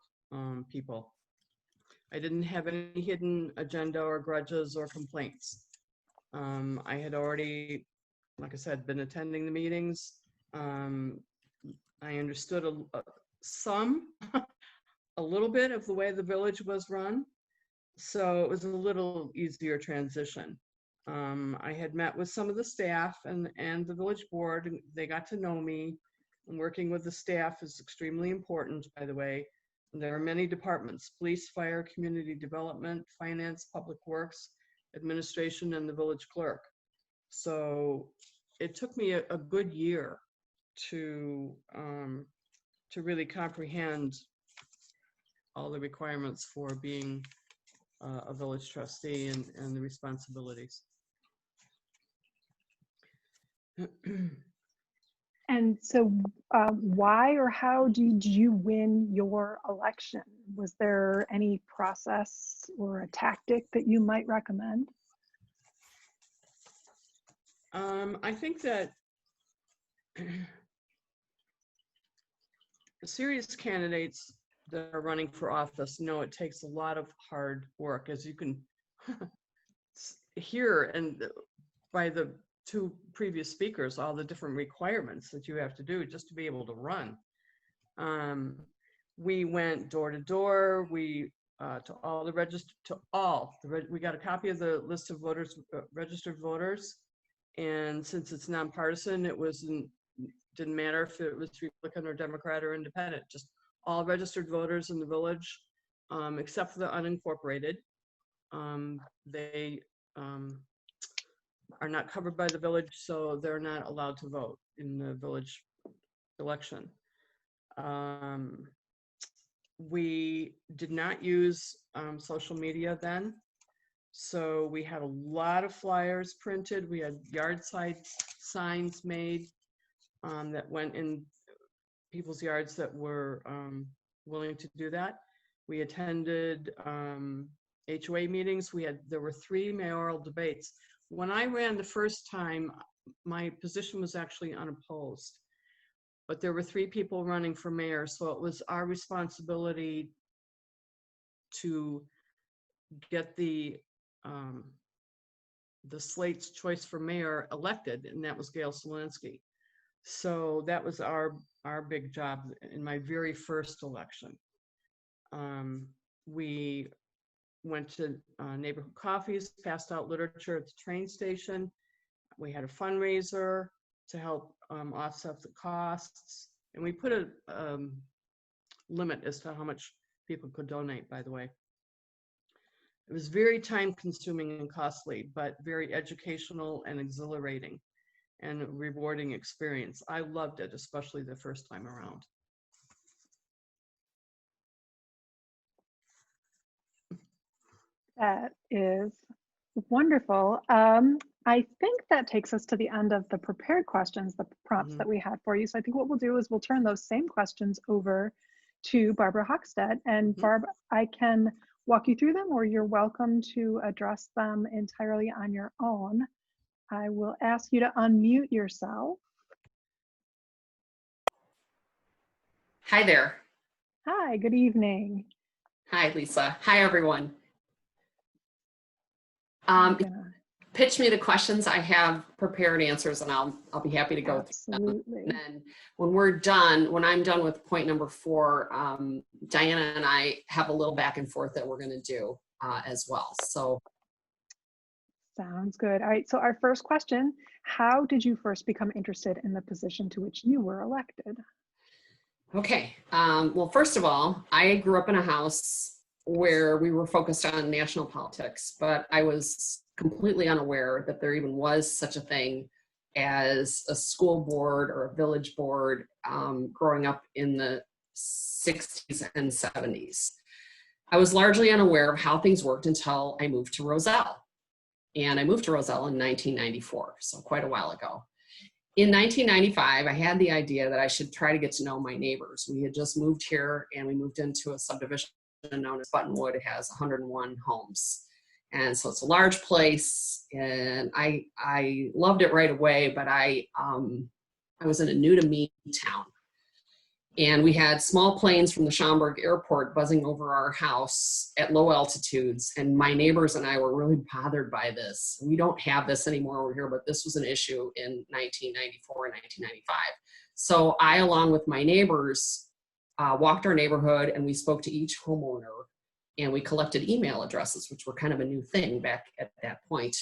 people. I didn't have any hidden agenda or grudges or complaints. I had already, like I said, been attending the meetings. I understood a little bit of the way the village was run, so it was a little easier transition. I had met with some of the staff and the village board, and they got to know me. And working with the staff is extremely important, by the way. There are many departments: police, fire, community development, finance, public works, administration, and the village clerk. So it took me a good year to really comprehend all the requirements for being a village trustee and the responsibilities. And so why or how did you win your election? Was there any process or a tactic that you might recommend? I think that serious candidates that are running for office know it takes a lot of hard work, as you can hear, and by the two previous speakers, all the different requirements that you have to do just to be able to run. We went door to door. We to all the we got a copy of the list of voters, registered voters, and since it's nonpartisan, didn't matter if it was Republican or Democrat or Independent. Just all registered voters in the village, except for the unincorporated. They are not covered by the village, so they're not allowed to vote in the village election. We did not use social media then, so we had a lot of flyers printed. We had yard side signs made that went in people's yards that were willing to do that. We attended HOA meetings. There were 3 mayoral debates. When I ran the first time, my position was actually unopposed, but there were 3 people running for mayor, so it was our responsibility to get the slate's choice for mayor elected, and that was Gail Solinsky. So that was our big job in my very first election. We went to neighborhood coffees, passed out literature at the train station. We had a fundraiser to help offset the costs. And we put a limit as to how much people could donate, by the way. It was very time consuming and costly, but very educational and exhilarating and rewarding experience. I loved it, especially the first time around. That is wonderful. I think that takes us to the end of the prepared questions, the prompts that we had for you. So I think what we'll do is we'll turn those same questions over to Barbara Hochstedt. And Barb, I can walk you through them, or you're welcome to address them entirely on your own. I will ask you to unmute yourself. Hi there. Hi, good evening. Hi, Lisa. Hi, everyone. Pitch me the questions. I have prepared answers, and I'll be happy to go Absolutely. through them. And then when I'm done with point number 4, Diana and I have a little back and forth that we're going to do as well. So sounds good. All right. So our first question: how did you first become interested in the position to which you were elected? Okay. Well, first of all, I grew up in a house where we were focused on national politics, but I was completely unaware that there even was such a thing as a school board or a village board growing up in the 60s and 70s. I was largely unaware of how things worked until I moved to Roselle. and I moved to Roselle in 1994, so quite a while ago. In 1995, I had the idea that I should try to get to know my neighbors. We had just moved here, and we moved into a subdivision known as Buttonwood. It has 101 homes. And so it's a large place, and I loved it right away, but I was in a new to me town. And we had small planes from the Schaumburg airport buzzing over our house at low altitudes. And my neighbors and I were really bothered by this. We don't have this anymore over here, but this was an issue in 1994 and 1995. So I, along with my neighbors, walked our neighborhood, and we spoke to each homeowner, and we collected email addresses, which were kind of a new thing back at that point.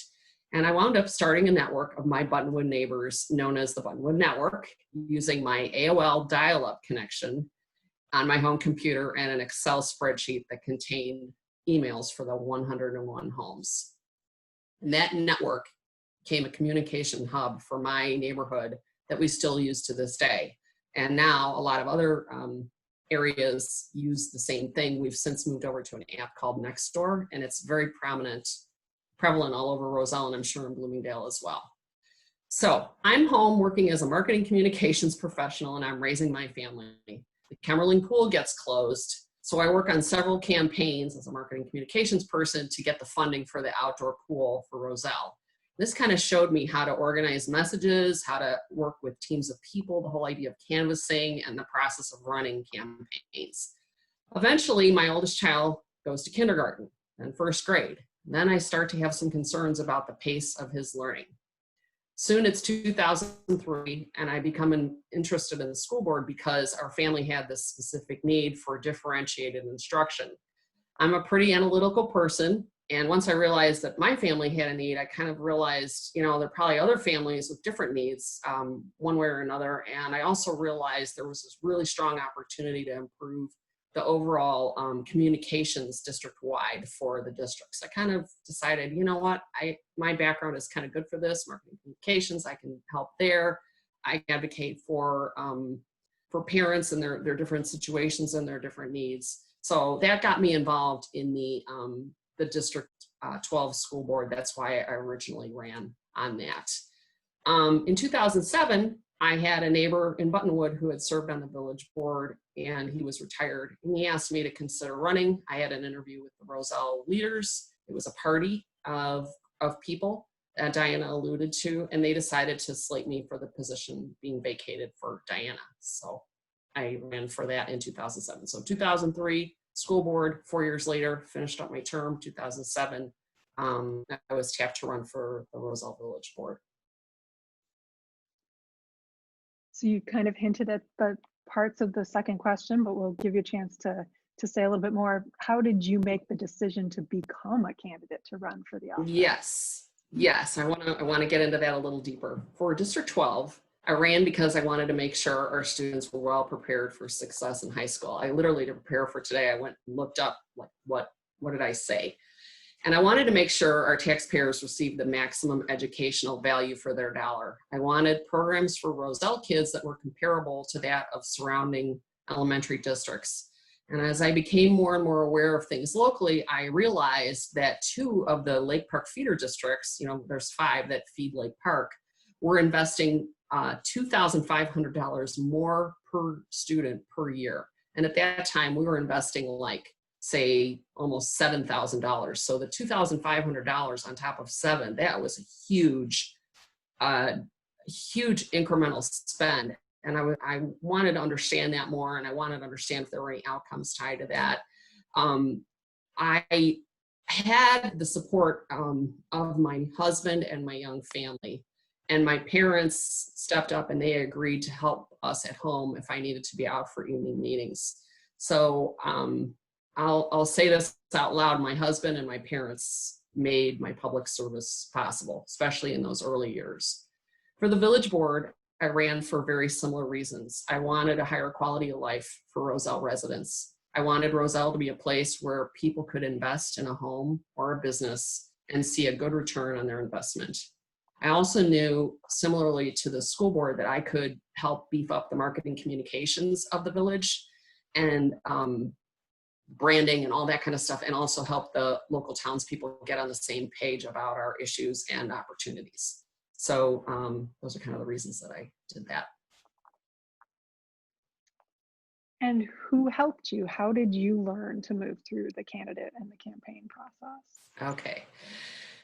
And I wound up starting a network of my Buttonwood neighbors known as the Buttonwood Network, using my AOL dial-up connection on my home computer and an Excel spreadsheet that contained emails for the 101 homes. And that network became a communication hub for my neighborhood that we still use to this day. And now a lot of other areas use the same thing. We've since moved over to an app called Nextdoor, and it's very prevalent all over Roselle, and I'm sure in Bloomingdale as well. So I'm home working as a marketing communications professional, and I'm raising my family. The Kemmerling pool gets closed, so I work on several campaigns as a marketing communications person to get the funding for the outdoor pool for Roselle. This kind of showed me how to organize messages, how to work with teams of people, the whole idea of canvassing, and the process of running campaigns. Eventually, my oldest child goes to kindergarten and first grade. Then I start to have some concerns about the pace of his learning. Soon it's 2003, and I become interested in the school board because our family had this specific need for differentiated instruction. I'm a pretty analytical person, and once I realized that my family had a need, I kind of realized, there are probably other families with different needs, one way or another. And I also realized there was this really strong opportunity to improve the overall communications district-wide for the districts. I kind of decided, you know what, my background is kind of good for this, marketing communications, I can help there. I advocate for parents and their different situations and their different needs. So that got me involved in the District 12 school board. That's why I originally ran on that. In 2007, I had a neighbor in Buttonwood who had served on the village board, and he was retired. And he asked me to consider running. I had an interview with the Roselle leaders. It was a party of people that Diana alluded to, and they decided to slate me for the position being vacated for Diana. So I ran for that in 2007. So 2003, school board, 4 years later, finished up my term. 2007, I was tapped to run for the Roselle Village Board. So you kind of hinted at the parts of the second question, but we'll give you a chance to say a little bit more. How did you make the decision to become a candidate to run for the office? Yes, I want to get into that a little deeper. For District 12, I ran because I wanted to make sure our students were well prepared for success in high school. I literally, to prepare for today, I went and looked up, like, what did I say? And I wanted to make sure our taxpayers received the maximum educational value for their dollar. I wanted programs for Roselle kids that were comparable to that of surrounding elementary districts. And as I became more and more aware of things locally, I realized that 2 of the Lake Park feeder districts, there's 5 that feed Lake Park, were investing $2,500 more per student per year. And at that time, we were investing say almost $7,000. So the $2,500 on top of 7, that was a huge incremental spend. And I wanted to understand that more, and I wanted to understand if there were any outcomes tied to that. I had the support of my husband and my young family, and my parents stepped up and they agreed to help us at home if I needed to be out for evening meetings. So I'll say this out loud. My husband and my parents made my public service possible, especially in those early years. For the village board, I ran for very similar reasons. I wanted a higher quality of life for Roselle residents. I wanted Roselle to be a place where people could invest in a home or a business and see a good return on their investment. I also knew, similarly to the school board, that I could help beef up the marketing communications of the village and branding and all that kind of stuff, and also help the local townspeople get on the same page about our issues and opportunities. So those are kind of the reasons that I did that. And who helped you? How did you learn to move through the candidate and the campaign process? Okay.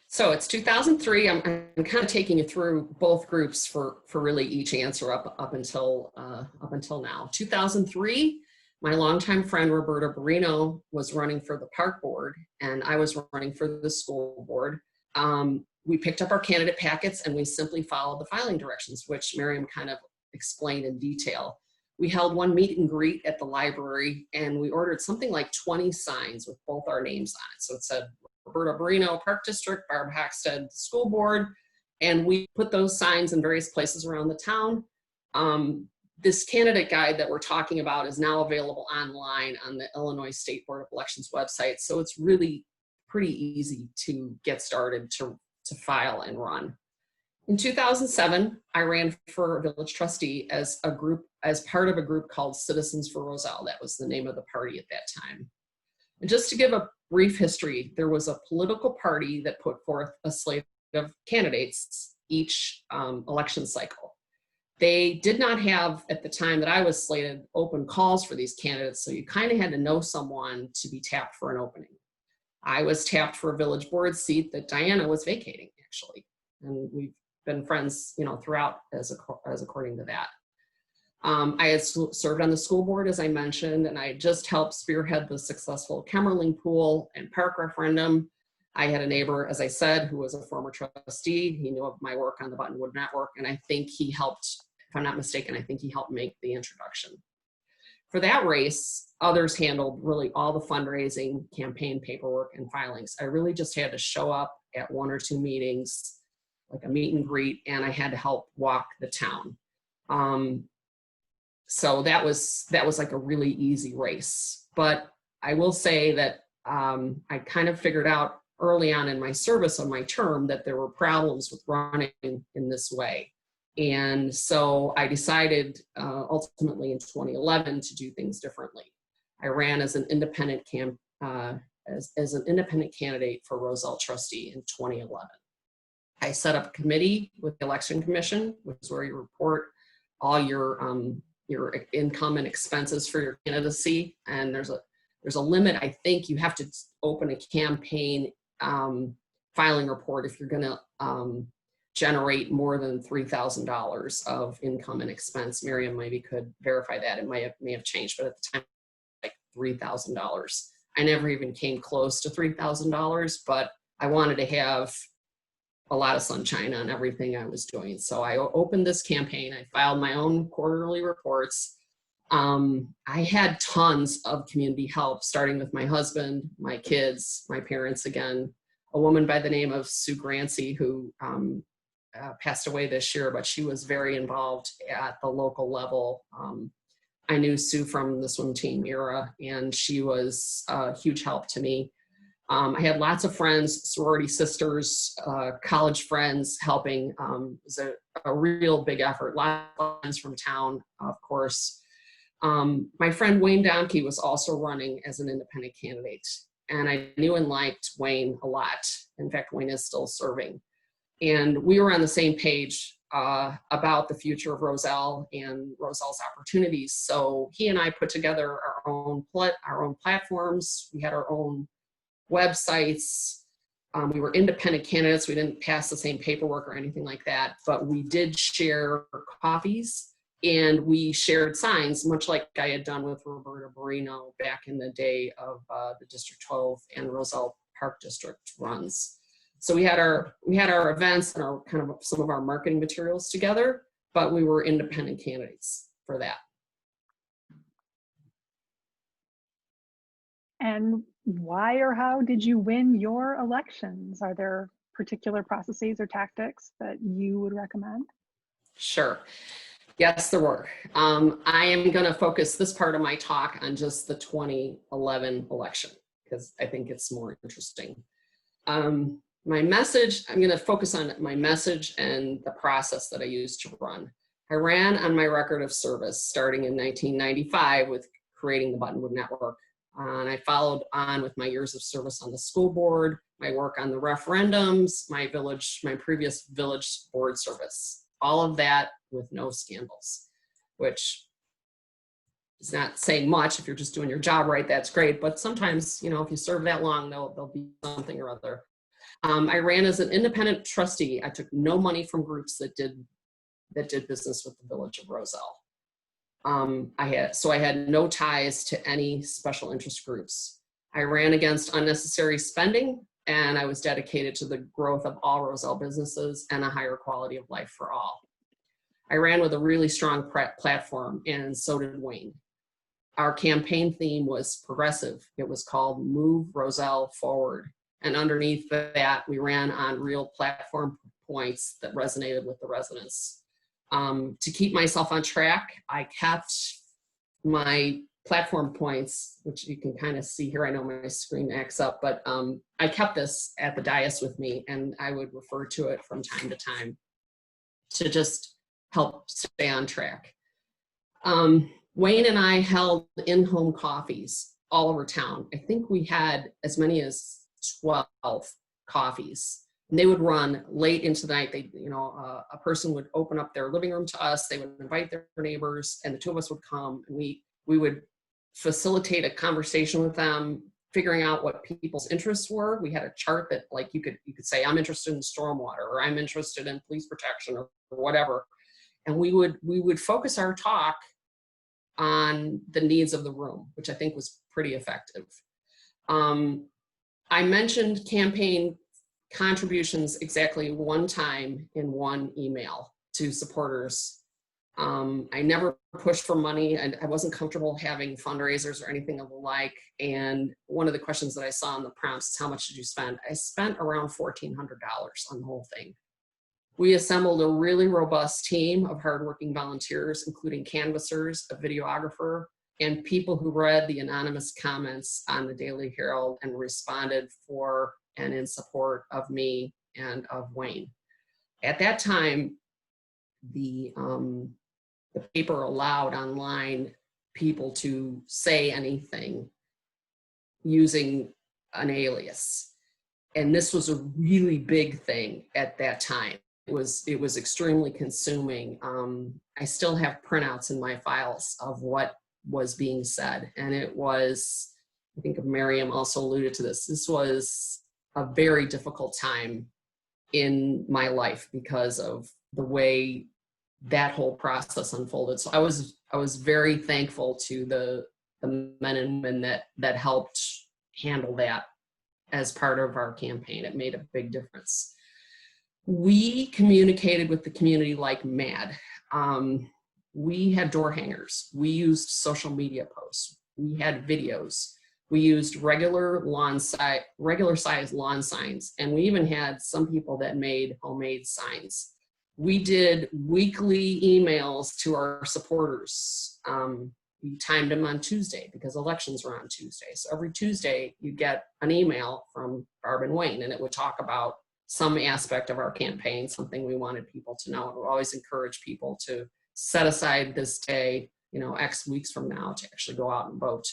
So it's 2003. I'm kind of taking you through both groups for really each answer up until now. 2003, my longtime friend Roberta Barino was running for the park board, and I was running for the school board. We picked up our candidate packets and we simply followed the filing directions, which Miriam kind of explained in detail. We held one meet and greet at the library, and we ordered something like 20 signs with both our names on it. So it said Roberta Barino Park District, Barb Hackstead School Board, and we put those signs in various places around the town. This candidate guide that we're talking about is now available online on the Illinois State Board of Elections website, so it's really pretty easy to get started to file and run. In 2007, I ran for village trustee as part of a group called Citizens for Roselle. That was the name of the party at that time. And just to give a brief history, there was a political party that put forth a slate of candidates each election cycle. They did not have, at the time that I was slated, open calls for these candidates, so you kind of had to know someone to be tapped for an opening. I was tapped for a village board seat that Diana was vacating, actually, and we've been friends, throughout as according to that. I had served on the school board, as I mentioned, and I had just helped spearhead the successful Kemmerling pool and park referendum. I had a neighbor, as I said, who was a former trustee. He knew of my work on the Buttonwood Network, and I think he helped, if I'm not mistaken, I think he helped make the introduction. For that race, others handled really all the fundraising, campaign paperwork, and filings. I really just had to show up at one or two meetings, like a meet and greet, and I had to help walk the town. So that was like a really easy race. But I will say that I kind of figured out early on in my service on my term that there were problems with running in this way. And so I decided ultimately in 2011 to do things differently. I ran as an independent as an independent candidate for Roselle trustee in 2011. I set up a committee with the Election Commission, which is where you report all your income and expenses for your candidacy. And there's a limit. I think you have to open a campaign filing report if you're going to generate more than $3,000 of income and expense. Miriam maybe could verify that. It may have changed, but at the time, like $3,000. I never even came close to $3,000, but I wanted to have a lot of sunshine on everything I was doing. So I opened this campaign. I filed my own quarterly reports. I had tons of community help, starting with my husband, my kids, my parents again, a woman by the name of Sue Grancy, who passed away this year, but she was very involved at the local level. I knew Sue from the swim team era, and she was a huge help to me. I had lots of friends, sorority sisters, college friends helping. It was a real big effort. Lots of friends from town, of course. My friend Wayne Donkey was also running as an independent candidate, and I knew and liked Wayne a lot. In fact, Wayne is still serving. And we were on the same page about the future of Roselle and Roselle's opportunities. So he and I put together our own platforms. We had our own websites. We were independent candidates. We didn't pass the same paperwork or anything like that, but we did share coffees and we shared signs, much like I had done with Roberta Barino back in the day of the District 12 and Roselle Park District runs. So we had our events and our kind of some of our marketing materials together, but we were independent candidates for that. And why or how did you win your elections? Are there particular processes or tactics that you would recommend? Sure. Yes, there were. I am going to focus this part of my talk on just the 2011 election because I think it's more interesting. My message, I'm going to focus on my message and the process that I used to run. I ran on my record of service starting in 1995 with creating the Buttonwood Network. And I followed on with my years of service on the school board, my work on the referendums, my previous village board service, all of that with no scandals, which is not saying much. If you're just doing your job right, that's great. But sometimes, you know, if you serve that long, there'll be something or other. I ran as an independent trustee. I took no money from groups that did business with the village of Roselle. I had no ties to any special interest groups. I ran against unnecessary spending, and I was dedicated to the growth of all Roselle businesses and a higher quality of life for all. I ran with a really strong platform, and so did Wayne. Our campaign theme was progressive. It was called Move Roselle Forward. And underneath that, we ran on real platform points that resonated with the residents. To keep myself on track, I kept my platform points, which you can kind of see here. I know my screen acts up, but I kept this at the dais with me, and I would refer to it from time to time to just help stay on track. Wayne and I held in-home coffees all over town. I think we had as many as 12 coffees. And they would run late into the night. A person would open up their living room to us. They would invite their neighbors, and the two of us would come, and we would facilitate a conversation with them, figuring out what people's interests were. We had a chart that, like, you could say, I'm interested in stormwater, or I'm interested in police protection, or whatever. And we would focus our talk on the needs of the room, which I think was pretty effective. I mentioned campaign contributions exactly one time in one email to supporters. I never pushed for money, and I wasn't comfortable having fundraisers or anything of the like. And one of the questions that I saw in the prompts is, how much did you spend? I spent around $1,400 on the whole thing. We assembled a really robust team of hardworking volunteers, including canvassers, a videographer, and people who read the anonymous comments on the Daily Herald and responded for and in support of me and of Wayne. At that time, the paper allowed online people to say anything using an alias. And this was a really big thing at that time. It was extremely consuming. I still have printouts in my files of what was being said. And it was, I think Miriam also alluded to this, this was a very difficult time in my life because of the way that whole process unfolded. So I was very thankful to the men and women that helped handle that as part of our campaign. It made a big difference. We communicated with the community like mad. We had door hangers. We used social media posts. We had videos. We used regular size lawn signs, and we even had some people that made homemade signs. We did weekly emails to our supporters. We timed them on Tuesday because elections were on Tuesday. So every Tuesday you get an email from Barb and Wayne, and it would talk about some aspect of our campaign, something we wanted people to know. And we always encourage people to set aside this day, X weeks from now, to actually go out and vote.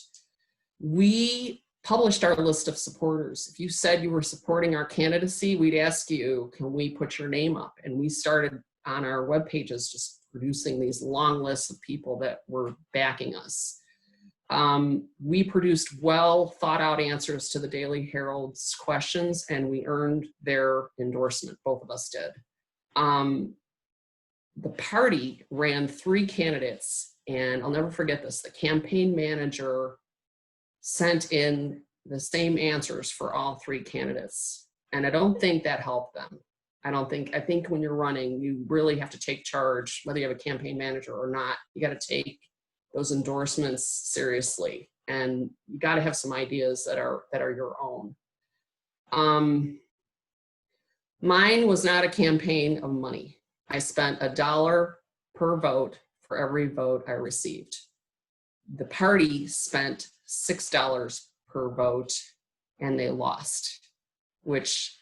We published our list of supporters. If you said you were supporting our candidacy, we'd ask you, can we put your name up? And we started on our web pages just producing these long lists of people that were backing us. We produced well thought out answers to the Daily Herald's questions, and we earned their endorsement. Both of us did. The party ran 3 candidates, and I'll never forget this. The campaign manager sent in the same answers for all 3 candidates. And I don't think that helped them. I think when you're running, you really have to take charge, whether you have a campaign manager or not. You got to take those endorsements seriously, and you got to have some ideas that are your own. Mine was not a campaign of money. I spent $1 per vote for every vote I received. The party spent $6 per vote, and they lost, which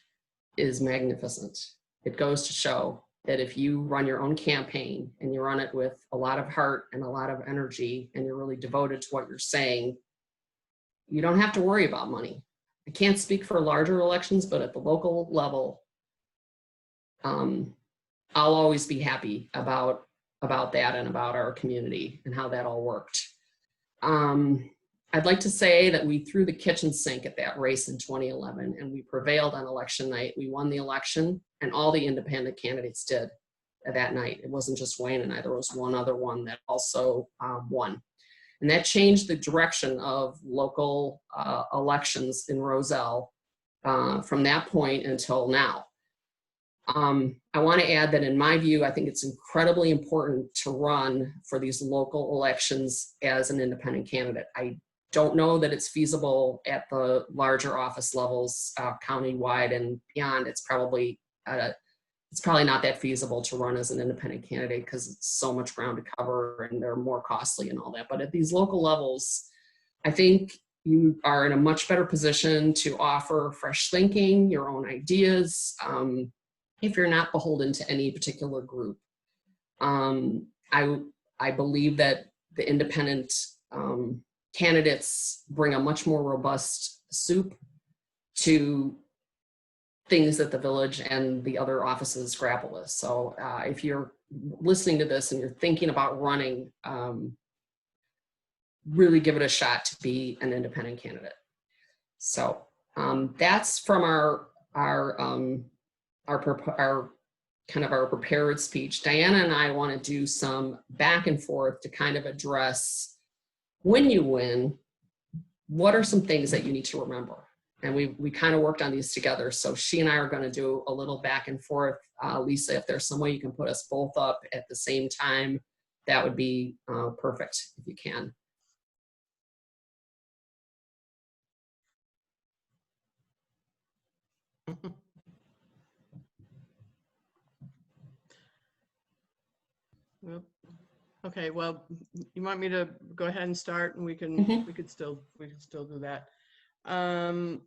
is magnificent. It goes to show that if you run your own campaign and you run it with a lot of heart and a lot of energy, and you're really devoted to what you're saying, you don't have to worry about money. I can't speak for larger elections, but at the local level, I'll always be happy about that and about our community and how that all worked. I'd like to say that we threw the kitchen sink at that race in 2011, and we prevailed on election night. We won the election, and all the independent candidates did that night. It wasn't just Wayne and I, there was one other one that also won. And that changed the direction of local elections in Roselle from that point until now. I want to add that in my view, I think it's incredibly important to run for these local elections as an independent candidate. I don't know that it's feasible at the larger office levels, county-wide and beyond. It's probably not that feasible to run as an independent candidate because it's so much ground to cover and they're more costly and all that. But at these local levels, I think you are in a much better position to offer fresh thinking, your own ideas, if you're not beholden to any particular group. I believe that the independent candidates bring a much more robust soup to things that the village and the other offices grapple with. So if you're listening to this and you're thinking about running, really give it a shot to be an independent candidate. So that's from our kind of our prepared speech. Diana and I want to do some back and forth to kind of address, when you win, what are some things that you need to remember? And we kind of worked on these together. So she and I are going to do a little back and forth. Lisa, if there's some way you can put us both up at the same time, that would be perfect if you can. Well, okay, well, you want me to go ahead and start, and we can we could still do that. I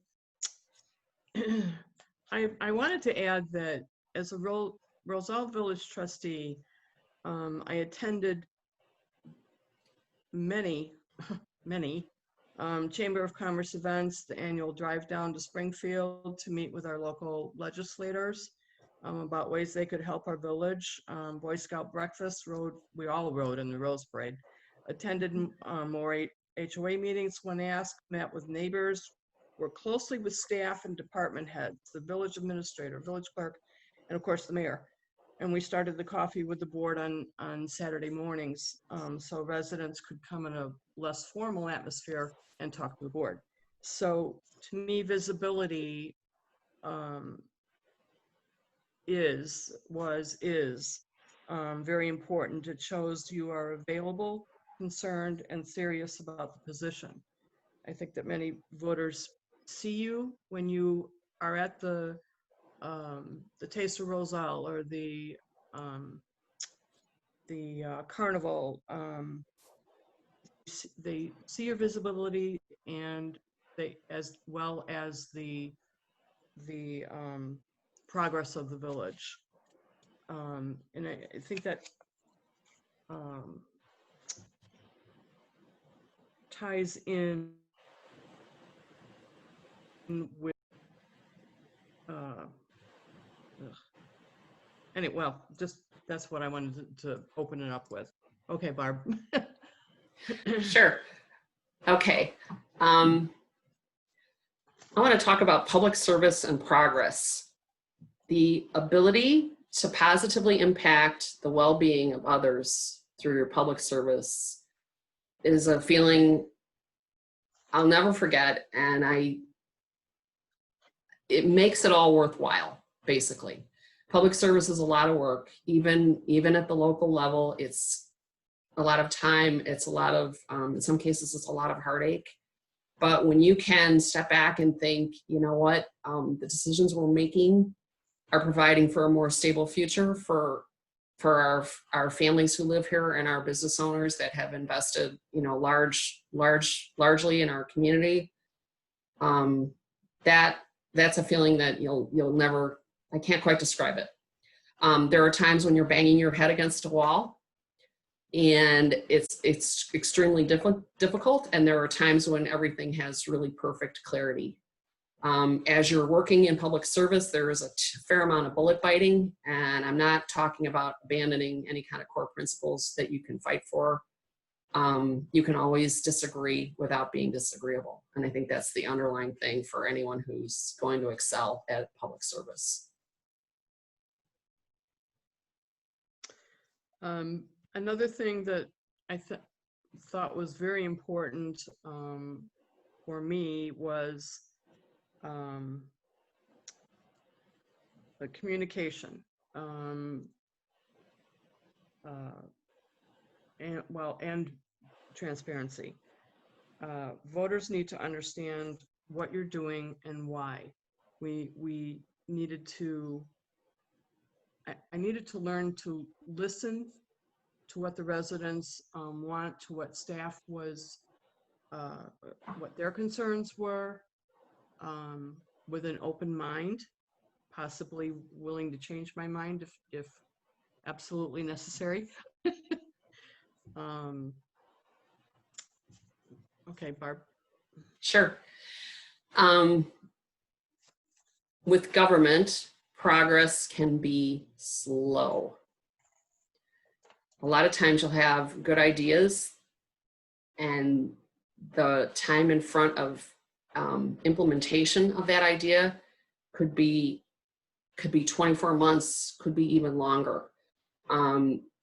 wanted to add that as a Roselle Village trustee, I attended many Chamber of Commerce events, the annual drive down to Springfield to meet with our local legislators about ways they could help our village. Boy Scout breakfast, we all rode in the Rose Parade. Attended more HOA meetings when asked, met with neighbors, worked closely with staff and department heads, the village administrator, village clerk, and of course the mayor. And we started the coffee with the board on Saturday mornings, so residents could come in a less formal atmosphere and talk to the board. So to me, visibility is very important. It shows you are available, concerned, and serious about the position. I think that many voters see you when you are at the Taste of Roselle or the carnival. They see your visibility, and they, as well as the progress of the village. And I think that ties in with anyway, well, just that's what I wanted to open it up with. Okay, Barb. Sure. Okay. I want to talk about public service and progress. The ability to positively impact the well-being of others through your public service is a feeling I'll never forget, and it makes it all worthwhile, basically. Public service is a lot of work, even at the local level. It's a lot of time. It's a lot of, in some cases, it's a lot of heartache. But when you can step back and think, you know what, the decisions we're making are providing for a more stable future for our families who live here and our business owners that have invested, you know, largely in our community. That's a feeling that you'll never, I can't quite describe it. There are times when you're banging your head against a wall and it's extremely difficult, and there are times when everything has really perfect clarity. As you're working in public service, there is a fair amount of bullet biting, and I'm not talking about abandoning any kind of core principles that you can fight for. You can always disagree without being disagreeable, and I think that's the underlying thing for anyone who's going to excel at public service. Another thing that I thought was very important for me was the communication, and transparency. Voters need to understand what you're doing and why. We needed to. I needed to learn to listen to what the residents want, to what staff was, what their concerns were, with an open mind, possibly willing to change my mind if absolutely necessary. Okay, Barb. Sure. With government, progress can be slow. A lot of times you'll have good ideas, and the time in front of implementation of that idea could be 24 months, could be even longer.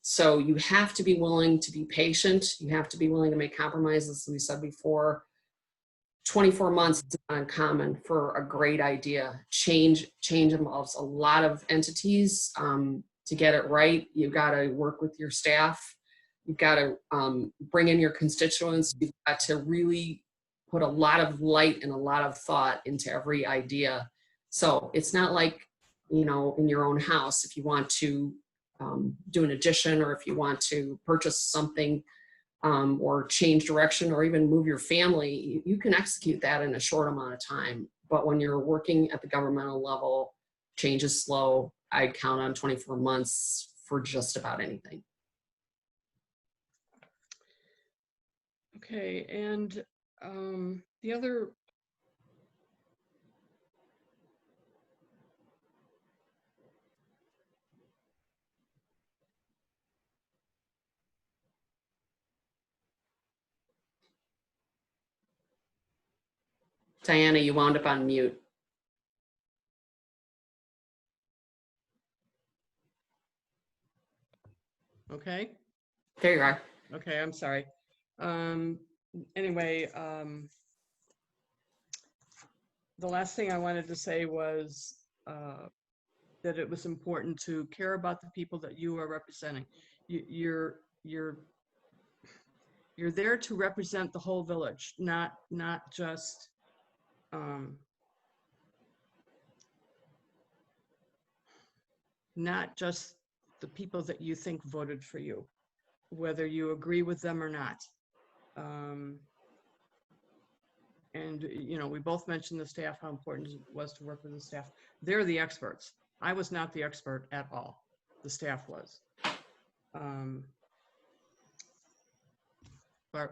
So you have to be willing to be patient. You have to be willing to make compromises. As we said before, 24 months is not uncommon for a great idea. Change involves a lot of entities. To get it right, you've got to work with your staff. You've got to bring in your constituents. You've got to really put a lot of light and a lot of thought into every idea. So it's not like, in your own house, if you want to do an addition, or if you want to purchase something, or change direction, or even move your family, you can execute that in a short amount of time. But when you're working at the governmental level, change is slow. I'd count on 24 months for just about anything. Okay, and the other Diana, you wound up on mute. okay. There you are. Okay, I'm sorry. Anyway, the last thing I wanted to say was that it was important to care about the people that you are representing. You're there to represent the whole village, not just the people that you think voted for you, whether you agree with them or not. And we both mentioned the staff, how important it was to work with the staff. They're the experts. I was not the expert at all. The staff was. Barb.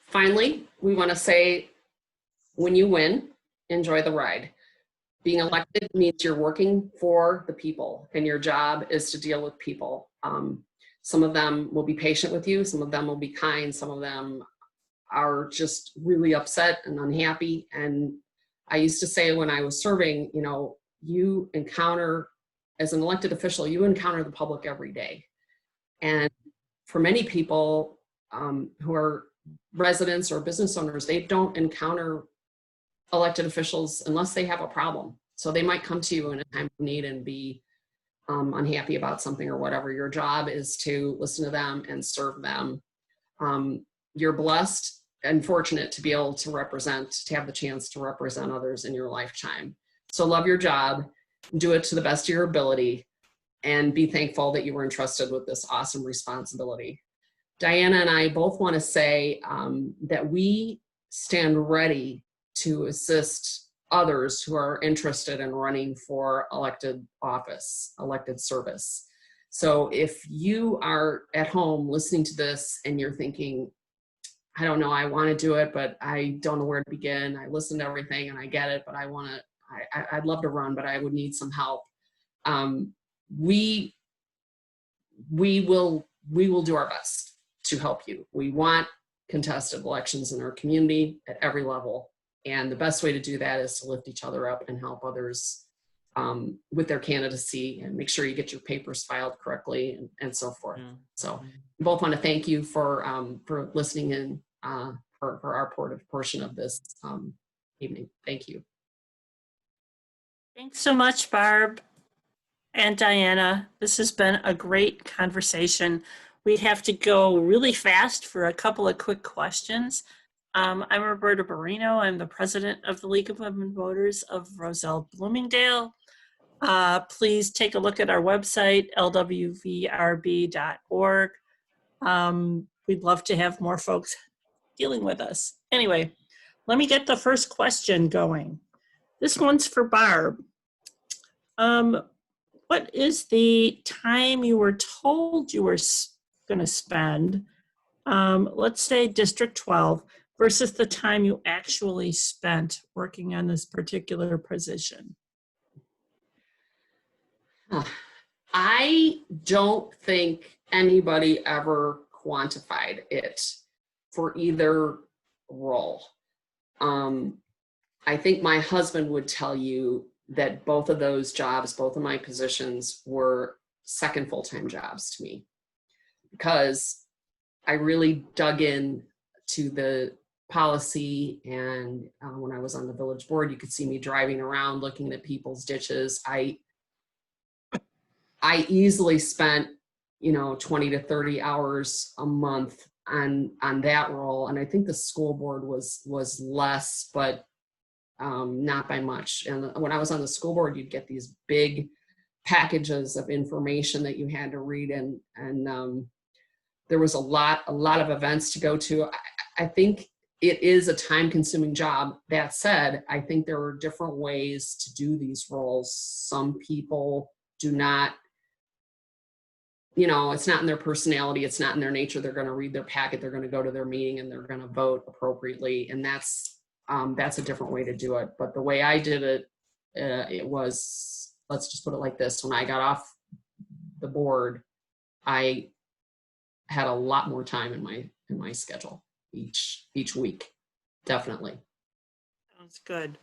Finally, we want to say, when you win, enjoy the ride. Being elected means you're working for the people, and your job is to deal with people. Some of them will be patient with you. Some of them will be kind. Some of them are just really upset and unhappy. And I used to say when I was serving, you encounter, as an elected official, you encounter the public every day. And for many people who are residents or business owners, they don't encounter elected officials unless they have a problem. So they might come to you in a time of need and be unhappy about something or whatever. Your job is to listen to them and serve them. You're blessed and fortunate to be able to have the chance to represent others in your lifetime. So love your job, do it to the best of your ability, and be thankful that you were entrusted with this awesome responsibility. Diana and I both want to say that we stand ready to assist others who are interested in running for elected office, elected service. So if you are at home listening to this and you're thinking, I don't know, I want to do it, but I don't know where to begin. I listen to everything and I get it, but I'd love to run, but I would need some help. We will do our best to help you. We want contested elections in our community at every level. And the best way to do that is to lift each other up and help others with their candidacy, and make sure you get your papers filed correctly and so forth. Yeah. So we both want to thank you for listening in for our portion of this evening. Thank you. Thanks so much, Barb and Diana. This has been a great conversation. We have to go really fast for a couple of quick questions. I'm Roberta Barino. I'm the president of the League of Women Voters of Roselle, Bloomingdale. Please take a look at our website, lwvrb.org. We'd love to have more folks dealing with us. Anyway, let me get the first question going. This one's for Barb. What is the time you were told you were going to spend, let's say District 12, versus the time you actually spent working on this particular position? I don't think anybody ever quantified it for either role. I think my husband would tell you that both of those jobs, both of my positions, were second full-time jobs to me, because I really dug in to the policy. And when I was on the village board, you could see me driving around looking at people's ditches. I easily spent, 20 to 30 hours a month on that role. And I think the school board was less, but not by much. And when I was on the school board, you'd get these big packages of information that you had to read, and there was a lot of events to go to. I think it is a time-consuming job. That said, I think there are different ways to do these roles. Some people do not, it's not in their personality, it's not in their nature. They're going to read their packet, they're going to go to their meeting, and they're going to vote appropriately. And that's a different way to do it. But the way I did it, it was, let's just put it like this. When I got off the board, I had a lot more time in my schedule each week. Definitely. Sounds good.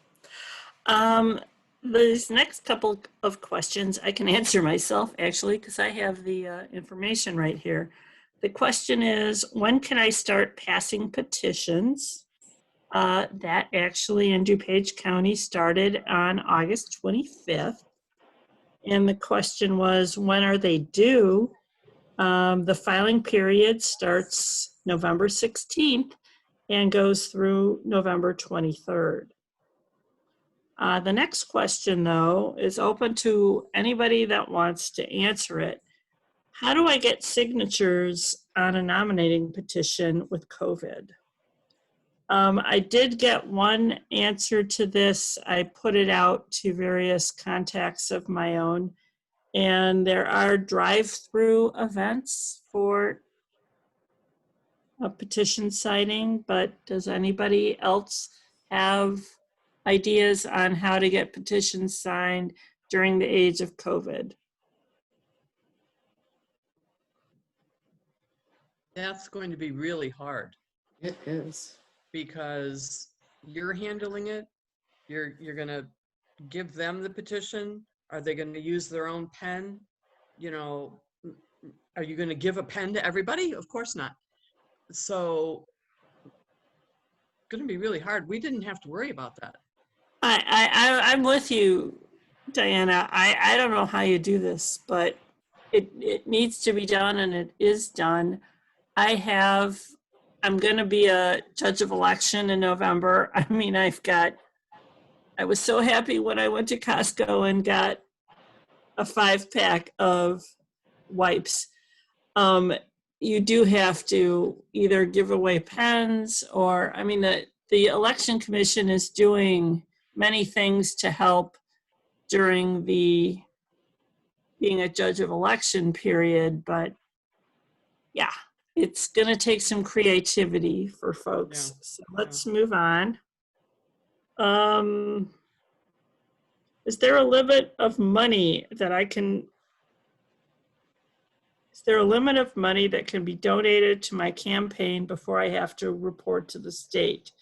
These next couple of questions I can answer myself, actually, because I have the information right here. The question is, when can I start passing petitions? That actually in DuPage County started on August 25th. And the question was, when are they due? The filing period starts November 16th and goes through November 23rd. The next question, though, is open to anybody that wants to answer it. How do I get signatures on a nominating petition with COVID? I did get one answer to this. I put it out to various contacts of my own, and there are drive-through events for a petition signing, but does anybody else have ideas on how to get petitions signed during the age of COVID? That's going to be really hard, It is. because you're handling it. You're going to give them the petition. Are they going to use their own pen? Are you going to give a pen to everybody? Of course not. So it's going to be really hard. We didn't have to worry about that. I'm with you, Diana. I don't know how you do this, but it needs to be done, and it is done. I'm going to be a judge of election in November. I mean, I was so happy when I went to Costco and got a 5-pack of wipes. You do have to either give away pens, or, the Election Commission is doing many things to help during the being a judge of election period, but yeah, it's going to take some creativity for folks. Yeah, So let's move on. Is there a limit of money that is there a limit of money that can be donated to my campaign before I have to report to the state?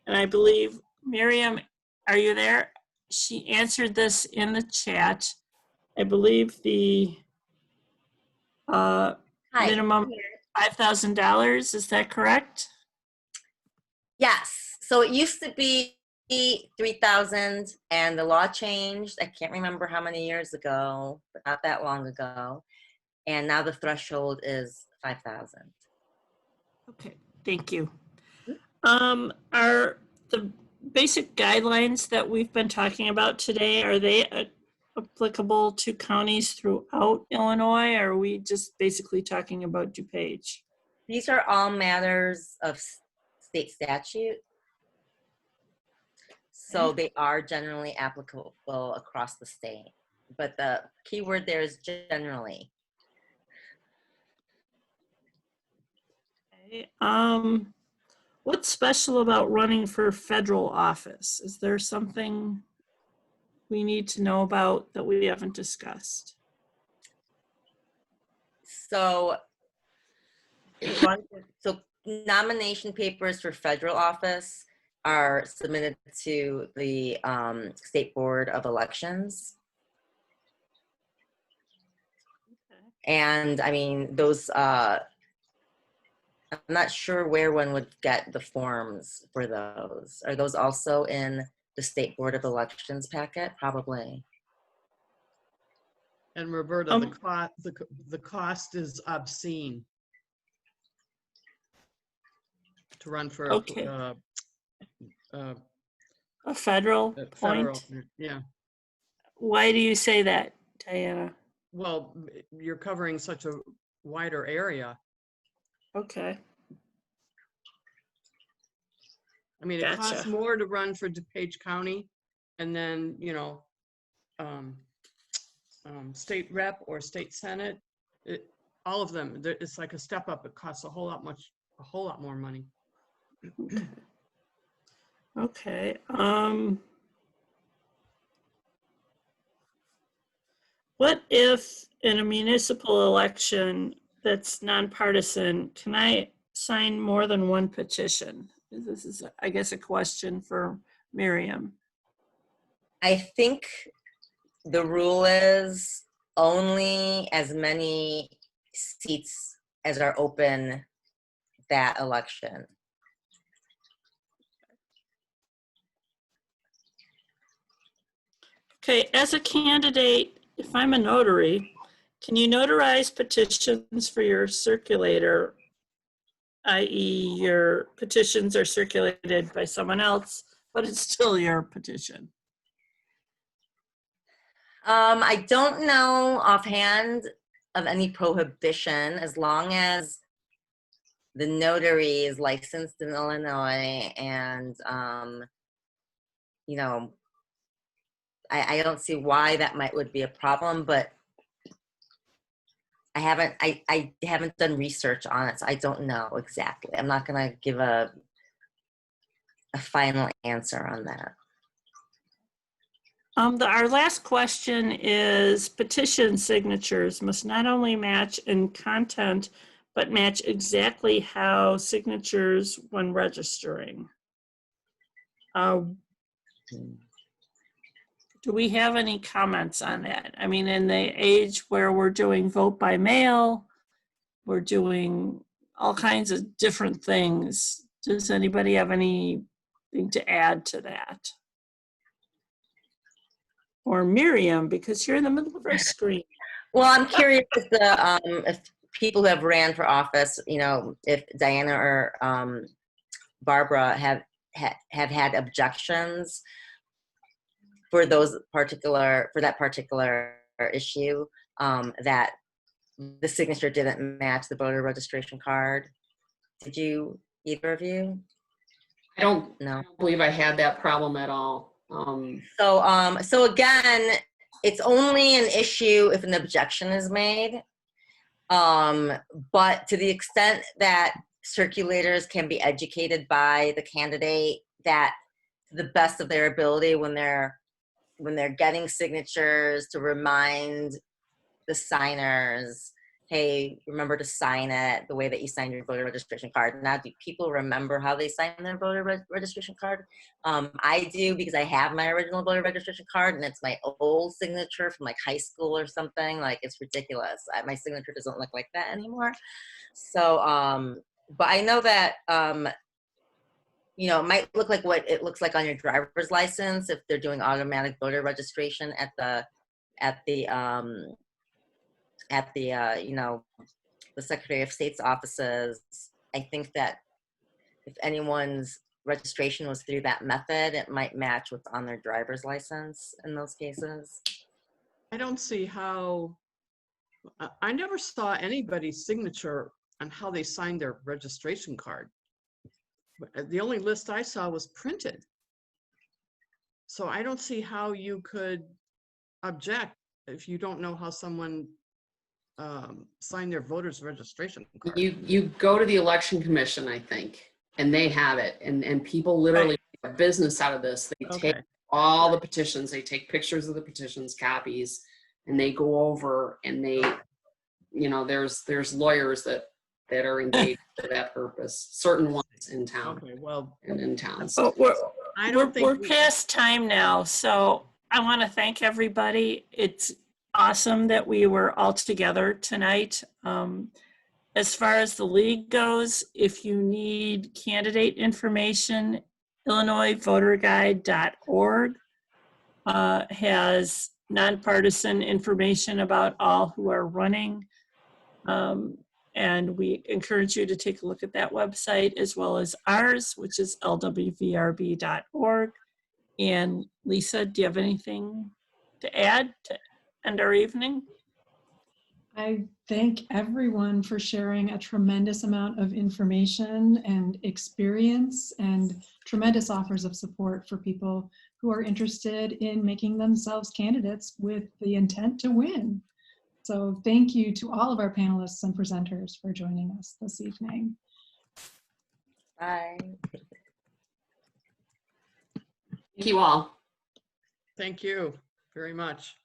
And I believe, Miriam, are you there? She answered this in the chat. I believe the Hi. minimum $5,000, is that correct? Yes. So it used to be 3,000 and the law changed. I can't remember how many years ago, but not that long ago. And now the threshold is 5,000. Okay, thank you. Are the basic guidelines that we've been talking about today, are they applicable to counties throughout Illinois, or are we just basically talking about DuPage? These are all matters of state statute. So they are generally applicable across the state. But the key word there is generally. Okay. What's special about running for federal office? Is there something we need to know about that we haven't discussed? So, so nomination papers for federal office are submitted to the State Board of Elections. Okay. And I mean, those, I'm not sure where one would get the forms for those. Are those also in the State Board of Elections packet? Probably. and Roberta, the cost is obscene to run for Okay. A federal federal. point? Yeah. Why do you say that, Diana? Well, you're covering such a wider area. Okay. I mean, it costs Gotcha. more to run for DuPage County, and then, you know, state rep or state senate, all of them, it's like a step up. It costs a whole lot more money. Okay. What if in a municipal election that's nonpartisan, can I sign more than one petition? This is, I guess, a question for Miriam. I think the rule is only as many seats as are open that election. Okay, as a candidate, if I'm a notary, can you notarize petitions for your circulator, i.e. your petitions are circulated by someone else, but it's still your petition? I don't know offhand of any prohibition, as long as the notary is licensed in Illinois, and you know, I don't see why that would be a problem, but I haven't done research on it, so I don't know exactly. I'm not gonna give a final answer on that. Our last question is petition signatures must not only match in content, but match exactly how signatures when registering. Do we have any comments on that? I mean, in the age where we're doing vote by mail, we're doing all kinds of different things. Does anybody have anything to add to that? Or Miriam, because you're in the middle of our screen. Well, I'm curious if people who have ran for office, you know, if Diana or Barbara have had objections for that particular issue, that the signature didn't match the voter registration card. Did you, either of you? I don't No. believe I had that problem at all. So again, it's only an issue if an objection is made. But to the extent that circulators can be educated by the candidate, that to the best of their ability, when they're getting signatures, to remind the signers, hey, remember to sign it the way that you signed your voter registration card. Now, do people remember how they sign their voter registration card? I do, because I have my original voter registration card, and it's my old signature from like high school or something. Like, it's ridiculous. My signature doesn't look like that anymore. So, but I know that, you know, it might look like what it looks like on your driver's license if they're doing automatic voter registration at the you know, the Secretary of State's offices. I think that if anyone's registration was through that method, it might match what's on their driver's license in those cases. I don't see how, I never saw anybody's signature on how they signed their registration card. The only list I saw was printed. So I don't see how you could object if you don't know how someone signed their voter's registration card. You go to the election commission, I think, and they have it, and people literally make a business out of this. They take all the petitions, they take pictures of the petitions, copies, and they go over and they, you know, there's lawyers that are engaged for that purpose, certain ones in town. Okay, well, and in towns. So we're past time now, so I want to thank everybody. It's awesome that we were all together tonight. As far as the league goes, if you need candidate information, IllinoisVoterGuide.org has nonpartisan information about all who are running. And we encourage you to take a look at that website, as well as ours, which is lwvrb.org. And Lisa, do you have anything to add to end our evening? I thank everyone for sharing a tremendous amount of information and experience and tremendous offers of support for people who are interested in making themselves candidates with the intent to win. So thank you to all of our panelists and presenters for joining us this evening. Bye. Thank you all. thank you very much.